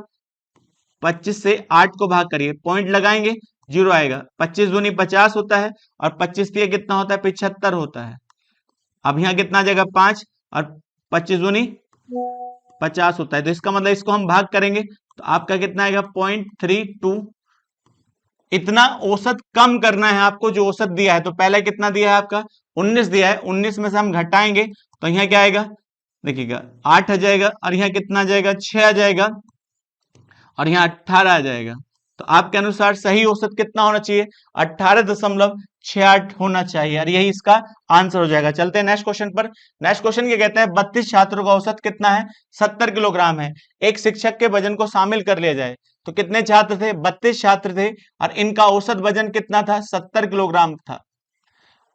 A: 25 से 8 को भाग करिए, पॉइंट लगाएंगे, 0 आएगा, 25 दूनी 50 होता है, और 25 तिया कितना होता है, 75 होता है। अब यहाँ कितना आ जाएगा 5 और 25 दूनी 50 होता है, तो इसका मतलब इसको हम भाग करेंगे तो आपका कितना आएगा 0.32। इतना औसत कम करना है आपको, जो औसत दिया है, तो पहले कितना दिया है आपका 19 दिया है, 19 में से हम घटाएंगे तो यहाँ क्या आएगा देखिएगा 8 आ जाएगा, और यहाँ कितना आ जाएगा 6 आ जाएगा, और यहाँ 18 आ जाएगा। तो आपके अनुसार सही औसत कितना होना चाहिए 18.68 होना चाहिए, और यही इसका आंसर हो जाएगा। चलते हैं नेक्स्ट क्वेश्चन पर। नेक्स्ट क्वेश्चन क्या कहता है 32 छात्रों का औसत कितना है 70 किलोग्राम है, एक शिक्षक के वजन को शामिल कर लिया जाए तो कितने छात्र थे 32 छात्र थे, और इनका औसत वजन कितना था 70 किलोग्राम था।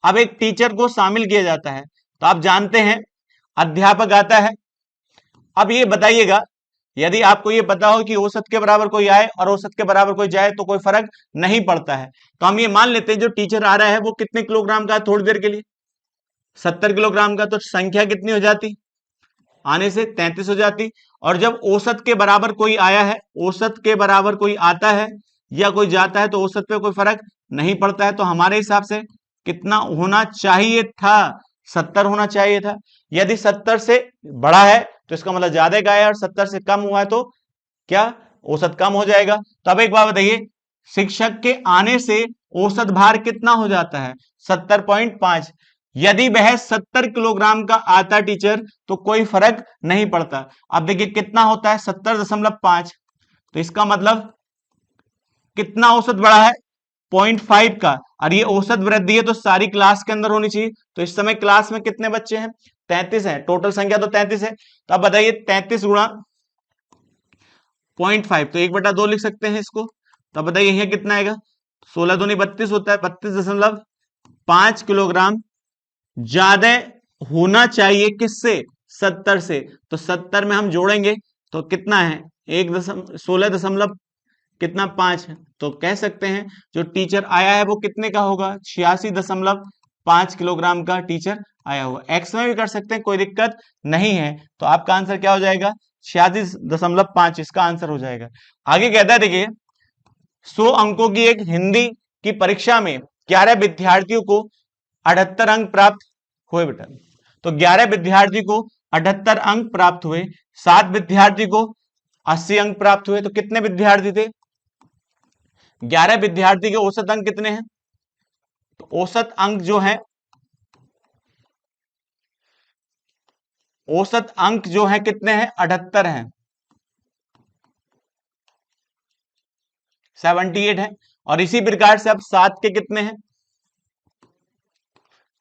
A: अब एक टीचर को शामिल किया जाता है, तो आप जानते हैं अध्यापक आता है। अब ये बताइएगा यदि आपको ये पता हो कि औसत के बराबर कोई आए और औसत के बराबर कोई जाए तो कोई फर्क नहीं पड़ता है, तो हम ये मान लेते हैं जो टीचर आ रहा है वो कितने किलोग्राम का है थोड़ी देर के लिए 70 किलोग्राम का, तो संख्या कितनी हो जाती आने से 33 हो जाती। और जब औसत के बराबर कोई आया है, औसत के बराबर कोई आता है या कोई जाता है तो औसत पे कोई फर्क नहीं पड़ता है, तो हमारे हिसाब से कितना होना चाहिए था 70 होना चाहिए था। यदि 70 से बड़ा है तो इसका मतलब ज्यादा का है, और 70 से कम हुआ है तो क्या औसत कम हो जाएगा। तो अब एक बात बताइए शिक्षक के आने से औसत भार कितना हो जाता है 70.5। यदि वह 70 किलोग्राम का आता टीचर तो कोई फर्क नहीं पड़ता। अब देखिए कितना होता है 70.5, तो इसका मतलब कितना औसत बढ़ा है 0.5 का, और ये औसत वृद्धि है तो सारी क्लास के अंदर होनी चाहिए। तो इस समय क्लास में कितने बच्चे हैं 33 हैं, टोटल संख्या तो 33 है। तो अब बताइए 33 गुणा 0.5 तो 1/2 लिख सकते हैं इसको। तो अब बताइए यहाँ कितना आएगा 16 दूनी 32 होता है, 32.5 किलोग्राम ज्यादा होना चाहिए किससे 70 से। तो 70 में हम जोड़ेंगे तो कितना है 16 कितना 5 है, तो कह सकते हैं जो टीचर आया है वो कितने का होगा 86.5 किलोग्राम का टीचर आया होगा। एक्स में भी कर सकते हैं कोई दिक्कत नहीं है, तो आपका आंसर क्या हो जाएगा 86.5 इसका आंसर हो जाएगा। आगे कहता है देखिए 100 अंकों की एक हिंदी की परीक्षा में 11 विद्यार्थियों को 78 अंक प्राप्त हुए बेटा। तो 11 विद्यार्थी को 78 अंक प्राप्त हुए, 7 विद्यार्थी को 80 अंक प्राप्त हुए, तो कितने विद्यार्थी थे 11 विद्यार्थी के औसत अंक कितने हैं, तो औसत अंक जो है औसत अंक जो है कितने हैं 78 हैं, 78 है। और इसी प्रकार से अब 7 के कितने हैं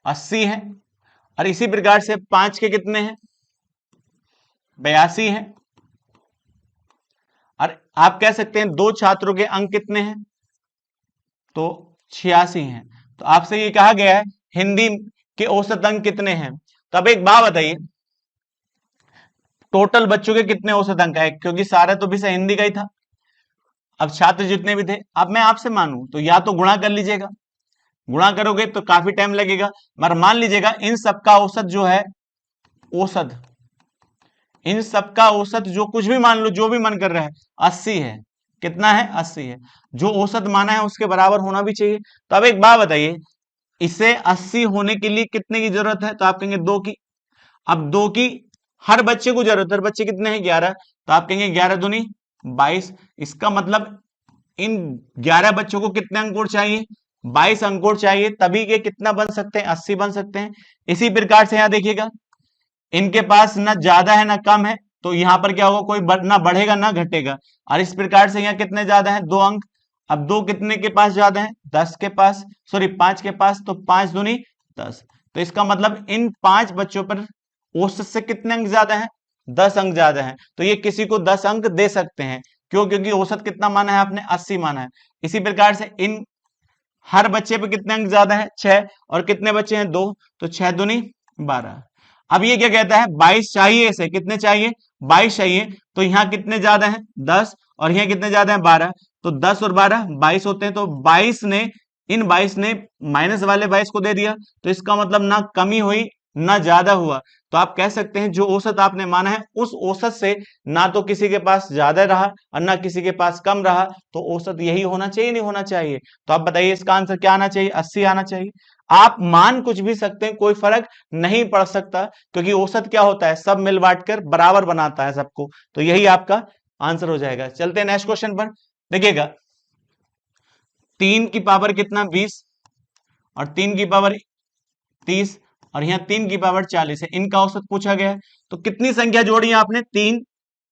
A: 80 हैं, और इसी प्रकार से 5 के कितने हैं 82 हैं, और आप कह सकते हैं 2 छात्रों के अंक कितने हैं तो 86 हैं। तो आपसे ये कहा गया है हिंदी के औसत अंक कितने हैं। तो अब एक बात बताइए टोटल बच्चों के कितने औसत अंक है, क्योंकि सारा तो विषय हिंदी का ही था। अब छात्र जितने भी थे, अब मैं आपसे मानूं तो या तो गुणा कर लीजिएगा, गुणा करोगे तो काफी टाइम लगेगा, मगर मान लीजिएगा इन सबका औसत जो है औसत इन सबका औसत जो कुछ भी मान लो जो भी मन कर रहा है 80 है। कितना है 80 है, जो औसत माना है उसके बराबर होना भी चाहिए। तो अब एक बात बताइए इसे 80 होने के लिए कितने की जरूरत है, तो आप कहेंगे 2 की। अब 2 की हर बच्चे को जरूरत है, बच्चे कितने हैं 11, तो आप कहेंगे 11 दूनी 22। इसका मतलब इन 11 बच्चों को कितने अंक और चाहिए 22 अंक और चाहिए, तभी के कितना बन सकते हैं 80 बन सकते हैं। इसी प्रकार से यहाँ देखिएगा इनके पास ना ज्यादा है ना कम है, तो यहाँ पर क्या होगा कोई ना बढ़ेगा ना घटेगा, और इस प्रकार से यहाँ कितने ज्यादा है 2 अंक। अब 2 कितने के पास ज्यादा है 10 के पास, सॉरी 5 के पास, तो 5 दूनी 10। तो इसका मतलब इन 5 बच्चों पर औसत से कितने अंक ज्यादा है 10 अंक ज्यादा है, तो ये किसी को 10 अंक दे सकते हैं। क्यों, क्योंकि औसत कितना माना है आपने 80 माना है। इसी प्रकार से इन हर बच्चे पे कितने अंक ज्यादा है 6, और कितने बच्चे हैं 2, तो 6 दूनी 12। अब ये क्या कहता है 22 चाहिए, इसे कितने चाहिए 22 चाहिए, तो यहाँ कितने ज्यादा है 10, और यहाँ कितने ज्यादा है 12, तो 10 और 12 22 होते हैं। तो 22 ने इन 22 ने माइनस वाले 22 को दे दिया, तो इसका मतलब ना कमी हुई ना ज्यादा हुआ, तो आप कह सकते हैं जो औसत आपने माना है उस औसत से ना तो किसी के पास ज्यादा रहा और ना किसी के पास कम रहा, तो औसत यही होना चाहिए, नहीं होना चाहिए? तो आप बताइए इसका आंसर क्या आना चाहिए? 80 आना चाहिए। आप मान कुछ भी सकते हैं, कोई फर्क नहीं पड़ सकता, क्योंकि औसत क्या होता है, सब मिल बांट कर बराबर बनाता है सबको। तो यही आपका आंसर हो जाएगा। चलते हैं नेक्स्ट क्वेश्चन पर। देखिएगा 3 की पावर कितना 20 और 3 की पावर 30 और यहाँ 3 की पावर 40 है, इनका औसत पूछा गया है। तो कितनी संख्या जोड़ी है आपने? 3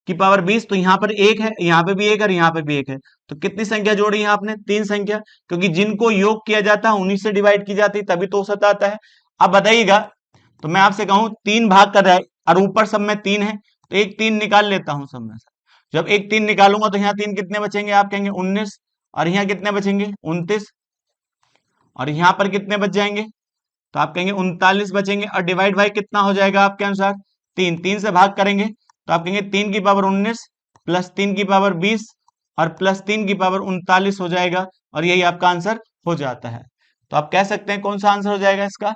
A: की पावर 20, तो यहाँ पर एक है, यहाँ पे भी एक है और यहाँ पे भी एक है, तो कितनी संख्या जोड़ी है आपने? 3 संख्या, क्योंकि जिनको योग किया जाता है उन्हीं से डिवाइड की जाती है, तभी तो औसत आता है। अब बताइएगा, तो मैं आपसे कहूं 3 भाग कर रहा है और ऊपर सब में 3 है, तो एक 3 निकाल लेता हूं सब में से। जब एक 3 निकालूंगा तो यहाँ 3 कितने बचेंगे? आप कहेंगे 19, और यहाँ कितने बचेंगे? 29, और यहाँ पर कितने बच जाएंगे? तो आप कहेंगे 39 बचेंगे, और डिवाइड बाई कितना हो जाएगा आपके अनुसार? 3, 3 से भाग करेंगे तो आप कहेंगे 3 की पावर 19 प्लस 3 की पावर 20 और प्लस 3 की पावर 39 हो जाएगा, और यही आपका आंसर हो जाता है। तो आप कह सकते हैं कौन सा आंसर हो जाएगा इसका?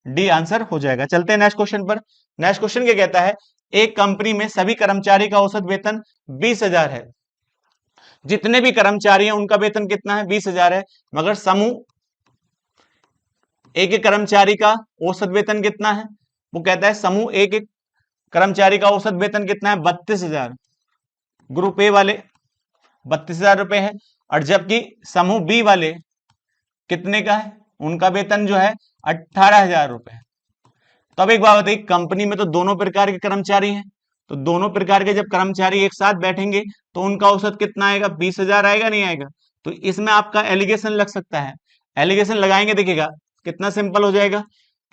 A: डी आंसर हो जाएगा। चलते हैं नेक्स्ट क्वेश्चन पर। नेक्स्ट क्वेश्चन क्या कहता है? एक कंपनी में सभी कर्मचारी का औसत वेतन 20,000 है। जितने भी कर्मचारी हैं उनका वेतन कितना है? 20,000 है, मगर समूह एक एक कर्मचारी का औसत वेतन कितना है? वो कहता है समूह एक एक कर्मचारी का औसत वेतन कितना है? 32,000। ग्रुप ए वाले 32,000 रुपए है, और जबकि समूह बी वाले कितने का है? उनका वेतन जो है 18,000 रुपए। तो अब एक बात बताइए, कंपनी में तो दोनों प्रकार के कर्मचारी हैं, तो दोनों प्रकार के जब कर्मचारी एक साथ बैठेंगे तो उनका औसत कितना आएगा? 20,000 आएगा, नहीं आएगा? तो इसमें आपका एलिगेशन लग सकता है। एलिगेशन लगाएंगे, देखिएगा कितना सिंपल हो जाएगा,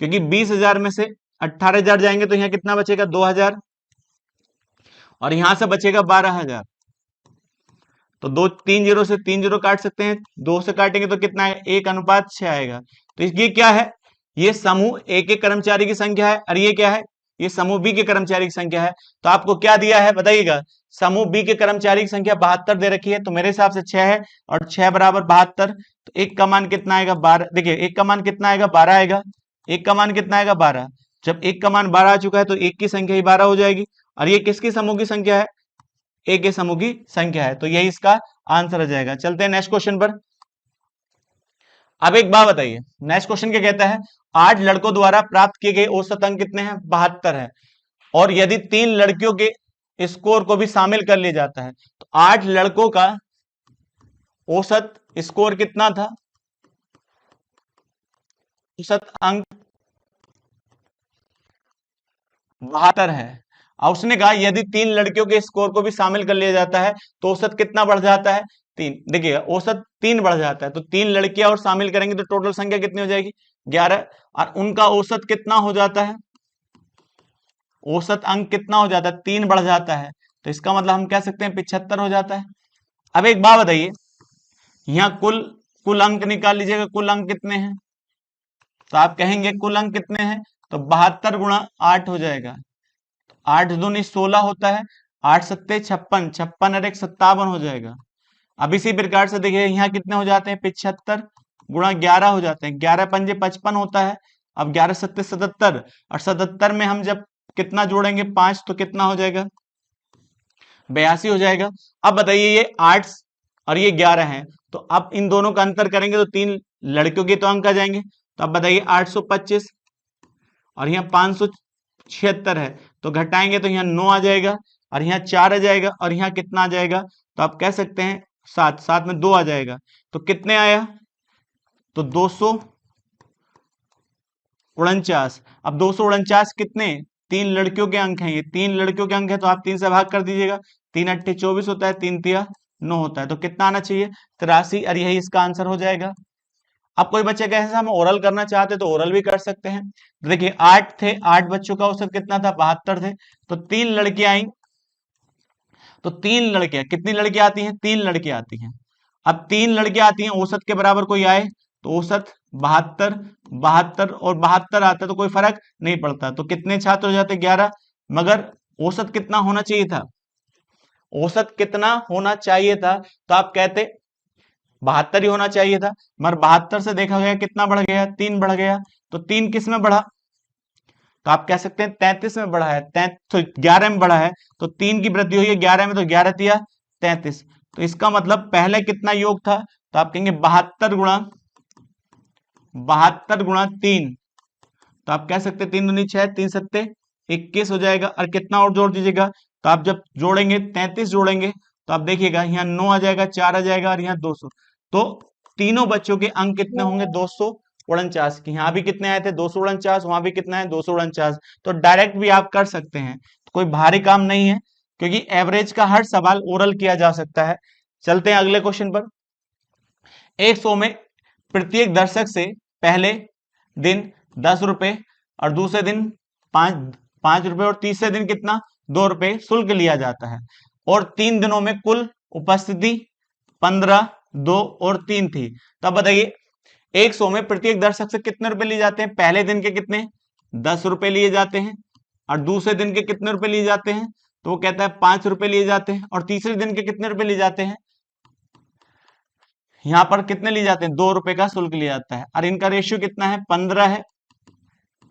A: क्योंकि 20,000 में से 18,000 जाएंगे तो यहाँ कितना बचेगा? 2,000, और यहां से बचेगा 12,000। तो दो 3 जीरो से 3 जीरो काट सकते हैं, 2 से काटेंगे तो कितना आएगा? 1:6 आएगा। तो ये क्या है? ये समूह एक एक कर्मचारी की संख्या है, और ये क्या है? ये समूह बी के कर्मचारी की संख्या है। तो आपको क्या दिया है बताइएगा? समूह बी के कर्मचारी की संख्या 72 दे रखी है, तो मेरे हिसाब से 6 है, और 6 बराबर 72, तो एक का मान कितना आएगा? 12। देखिए एक का मान कितना आएगा? 12 आएगा। एक का मान कितना आएगा? 12। जब एक का मान 12 आ चुका है तो एक की संख्या ही 12 हो जाएगी, और ये किसकी समूह की संख्या है? एक के समूह की संख्या है, तो यही इसका आंसर आ जाएगा। चलते हैं नेक्स्ट क्वेश्चन पर। अब एक बात बताइए, नेक्स्ट क्वेश्चन क्या कहता है? 8 लड़कों द्वारा प्राप्त किए गए औसत अंक कितने हैं? 72 है, और यदि 3 लड़कियों के स्कोर को भी शामिल कर लिया जाता है तो 8 लड़कों का औसत स्कोर कितना था? औसत अंक 72 है। और उसने कहा यदि 3 लड़कियों के स्कोर को भी शामिल कर लिया जाता है तो औसत कितना बढ़ जाता है? 3। देखिए औसत 3 बढ़ जाता है, तो 3 लड़कियां और शामिल करेंगे तो टोटल संख्या कितनी हो जाएगी? 11, और उनका औसत कितना हो जाता है? औसत अंक कितना हो जाता है? 3 बढ़ जाता है, तो इसका मतलब हम कह सकते हैं 75 हो जाता है। अब एक बात बताइए, यहाँ कुल कुल अंक निकाल लीजिएगा, कुल अंक कितने हैं? तो आप कहेंगे कुल अंक कितने हैं? तो 72 गुणा 8 हो जाएगा, 8 दूनी 16 होता है, 8 सत्ते 56, 56 और 1 57 हो जाएगा। अब इसी प्रकार से देखिए यहाँ कितने हो जाते हैं? 75 गुणा 11 हो जाते हैं, 11 पंजे 55 होता है। अब 11 सत्ते 77, और 77 में हम जब कितना जोड़ेंगे? 5, तो कितना हो जाएगा? 82 हो जाएगा। अब बताइए ये 8 और ये 11 है, तो अब इन दोनों का अंतर करेंगे तो 3 लड़कियों के तो अंक आ जाएंगे। तो अब बताइए 825 और यहाँ 576 है, तो घटाएंगे तो यहाँ 9 आ जाएगा, और यहाँ 4 आ जाएगा, और यहाँ कितना आ जाएगा? तो आप कह सकते हैं 7, 7 में 2 आ जाएगा, तो कितने आया? तो 249। अब 249 कितने? 3 लड़कियों के अंक हैं, ये 3 लड़कियों के अंक है, तो आप 3 से भाग कर दीजिएगा। 3 अट्ठे 24 होता है, 3 तिया 9 होता है, तो कितना आना चाहिए? 83, और यही इसका आंसर हो जाएगा। अब कोई बच्चे कैसे हम ओरल करना चाहते तो ओरल भी कर सकते हैं। तो देखिए 8 थे, 8 बच्चों का औसत कितना था? 72 थे, तो 3 लड़कियां आई, तो 3 लड़कियां, कितनी लड़कियां आती हैं? 3 लड़कियां आती हैं। अब 3 लड़कियां आती हैं, औसत के बराबर कोई आए तो औसत 72, 72 और 72 आता है, तो कोई फर्क नहीं पड़ता। तो कितने छात्र हो जाते? 11, मगर औसत कितना होना चाहिए था? औसत कितना होना चाहिए था? तो आप कहते 72 ही होना चाहिए था, मगर 72 से देखा गया कितना बढ़ गया? 3 बढ़ गया। तो 3 किस में बढ़ा? तो आप कह सकते हैं 33 में बढ़ा है, तो 11 में बढ़ा है, तो 3 की वृद्धि हुई है 11 में, तो 11 तिया 33। तो इसका मतलब पहले कितना योग था, तो आप कहेंगे 72 गुणा 3। तो आप कह सकते हैं 3 दूनी 6, 3 सत्ते 21 हो जाएगा। और कितना और जोड़ दीजिएगा, तो आप जब जोड़ेंगे 33 जोड़ेंगे तो आप देखिएगा यहाँ 9 आ जाएगा, 4 आ जाएगा और यहाँ 200। तो तीनों बच्चों के अंक कितने होंगे, 249 की। यहाँ भी कितने आए थे, 249, वहां भी कितना है, 249। तो डायरेक्ट भी आप कर सकते हैं, तो कोई भारी काम नहीं है, क्योंकि एवरेज का हर सवाल ओरल किया जा सकता है। चलते हैं अगले क्वेश्चन पर। एक शो में प्रत्येक दर्शक से पहले दिन 10 रुपए और दूसरे दिन 5 रुपए और तीसरे दिन कितना, 2 रुपए शुल्क लिया जाता है, और 3 दिनों में कुल उपस्थिति 15, 2 और 3 थी। तब बताइए एक शो में प्रत्येक दर्शक से कितने रुपए लिए जाते हैं, पहले दिन के कितने 10 रुपए लिए जाते हैं, और दूसरे दिन के कितने रुपए लिए जाते हैं, तो वो कहता है 5 रुपए लिए जाते हैं, और तीसरे दिन के कितने रुपए लिए जाते हैं, यहां पर कितने लिए जाते हैं, 2 रुपए का शुल्क लिया जाता है। और इनका रेशियो कितना है, 15 है,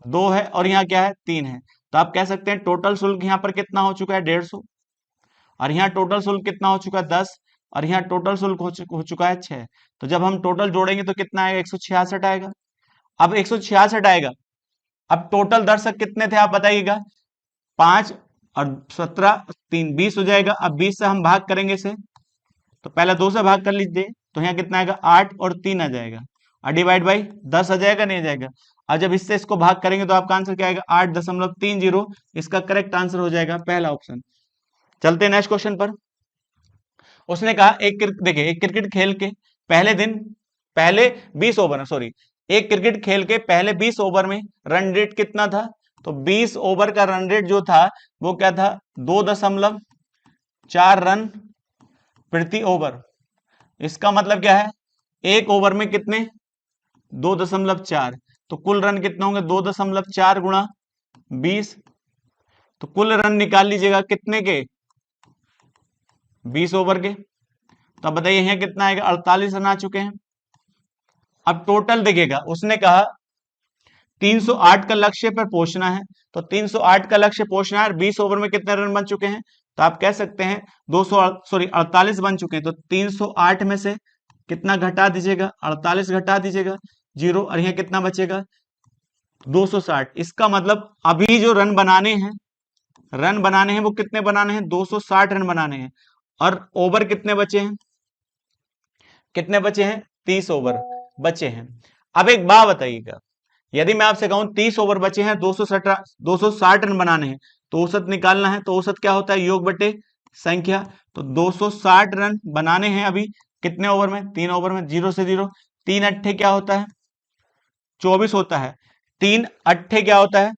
A: 2 है, और यहाँ क्या है, 3 है। तो आप कह सकते हैं टोटल शुल्क यहाँ पर कितना हो चुका है, 150, और यहाँ टोटल शुल्क कितना हो चुका है, 10, और यहाँ टोटल शुल्क हो चुका है 6। तो जब हम टोटल जोड़ेंगे तो कितना आएगा, 166 आएगा। अब 166 आएगा, अब टोटल दर्शक कितने थे आप बताइएगा, 5 और 17, 3 20 हो जाएगा। अब 20 से हम भाग करेंगे इसे, तो पहले 2 से भाग कर लीजिए, तो यहाँ कितना आएगा, 8 और 3 आ जाएगा, और डिवाइड बाई 10 आ जाएगा, नहीं आ जाएगा। अब जब इससे इसको भाग करेंगे तो आपका आंसर क्या आएगा, 8.30। इसका करेक्ट आंसर हो जाएगा पहला ऑप्शन। चलते हैं नेक्स्ट क्वेश्चन पर। उसने कहा देखिए एक क्रिकेट खेल के पहले 20 ओवर, सॉरी, एक क्रिकेट खेल के पहले 20 ओवर में रन रेट कितना था, तो 20 ओवर का रन रेट जो था वो क्या था, 2.4 रन प्रति ओवर। इसका मतलब क्या है, एक ओवर में कितने, 2.4, तो कुल रन कितने होंगे, 2.4 गुणा 20, तो कुल रन निकाल लीजिएगा कितने के, 20 ओवर के। तो अब बताइए यहाँ कितना आएगा, 48 रन आ चुके हैं। अब टोटल देखिएगा, उसने कहा 308 का लक्ष्य पर पहुंचना है, तो 308 का लक्ष्य पहुंचना है, 20 ओवर में कितने रन बन चुके हैं, तो आप कह सकते हैं 48 बन चुके हैं। तो 308 में से कितना घटा दीजिएगा, 48 घटा दीजिएगा, 0, और यहाँ कितना बचेगा, 260। इसका मतलब अभी जो रन बनाने हैं वो कितने बनाने हैं, 260 रन बनाने हैं, और ओवर कितने बचे हैं, 30 ओवर बचे हैं। अब एक बात बताइएगा, यदि मैं आपसे कहूं 30 ओवर बचे हैं, 260 रन बनाने हैं, तो औसत निकालना है, तो औसत क्या होता है, योग बटे संख्या। तो 260 रन बनाने हैं अभी कितने ओवर में, 3 ओवर में, 0 से 0, 3 अट्ठे क्या होता है, 24 होता है, 3 अट्ठे क्या होता है,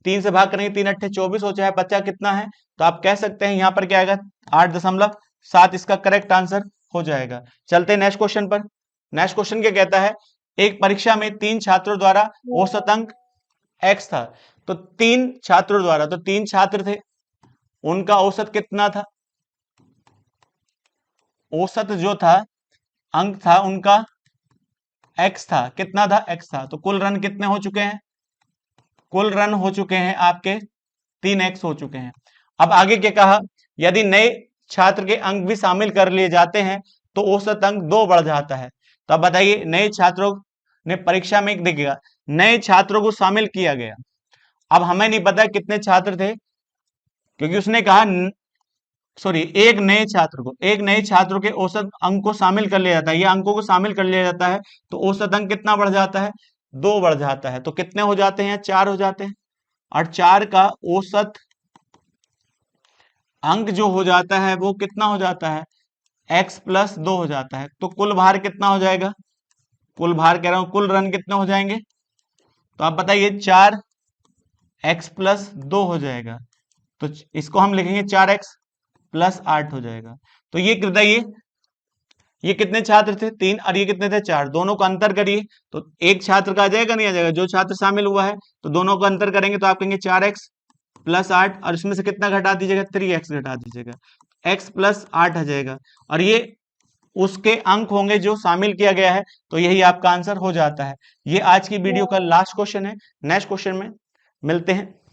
A: 3 से भाग करेंगे, 3 अट्ठे 24 हो जाए, बच्चा कितना है, तो आप कह सकते हैं यहाँ पर क्या आएगा, 8.7, इसका करेक्ट आंसर हो जाएगा। चलते हैं नेक्स्ट क्वेश्चन पर। नेक्स्ट क्वेश्चन क्या कहता है, एक परीक्षा में 3 छात्रों द्वारा औसत अंक x था, तो 3 छात्रों द्वारा, तो 3 छात्र थे, उनका औसत कितना था, औसत जो था अंक था उनका x था, कितना था, x था। तो कुल रन कितने हो चुके हैं, कुल रन हो चुके हैं आपके 3x हो चुके हैं। अब आगे क्या कहा, यदि नए छात्र के अंक भी शामिल कर लिए जाते हैं तो औसत अंक 2 बढ़ जाता है। तो अब बताइए नए छात्रों ने परीक्षा में, देखिएगा नए छात्रों को शामिल किया गया, अब हमें नहीं पता कितने छात्र थे, क्योंकि उसने कहा एक नए छात्रों के औसत अंक को शामिल कर लिया जाता है, ये अंकों को शामिल कर लिया जाता है, तो औसत अंक कितना बढ़ जाता है, 2 बढ़ जाता है। तो कितने हो जाते हैं, 4 हो जाते हैं, और 4 का औसत अंक जो हो जाता है वो कितना हो जाता है, x + 2 हो जाता है। तो कुल भार कितना हो जाएगा, कुल भार कह रहा हूं, कुल रन कितने हो जाएंगे, तो आप बताइए 4x + 2 हो जाएगा, तो इसको हम लिखेंगे 4x + 8 हो जाएगा। तो ये बताइए ये कितने छात्र थे, 3, और ये कितने थे, 4, दोनों का अंतर करिए, तो एक छात्र का आ जाएगा, नहीं आ जाएगा, जो छात्र शामिल हुआ है, तो दोनों का अंतर करेंगे तो आप कहेंगे 4x + 8, और इसमें से कितना घटा दीजिएगा, 3x घटा दीजिएगा, x + 8 आ जाएगा, और ये उसके अंक होंगे जो शामिल किया गया है, तो यही आपका आंसर हो जाता है। ये आज की वीडियो का लास्ट क्वेश्चन है। नेक्स्ट क्वेश्चन में मिलते हैं।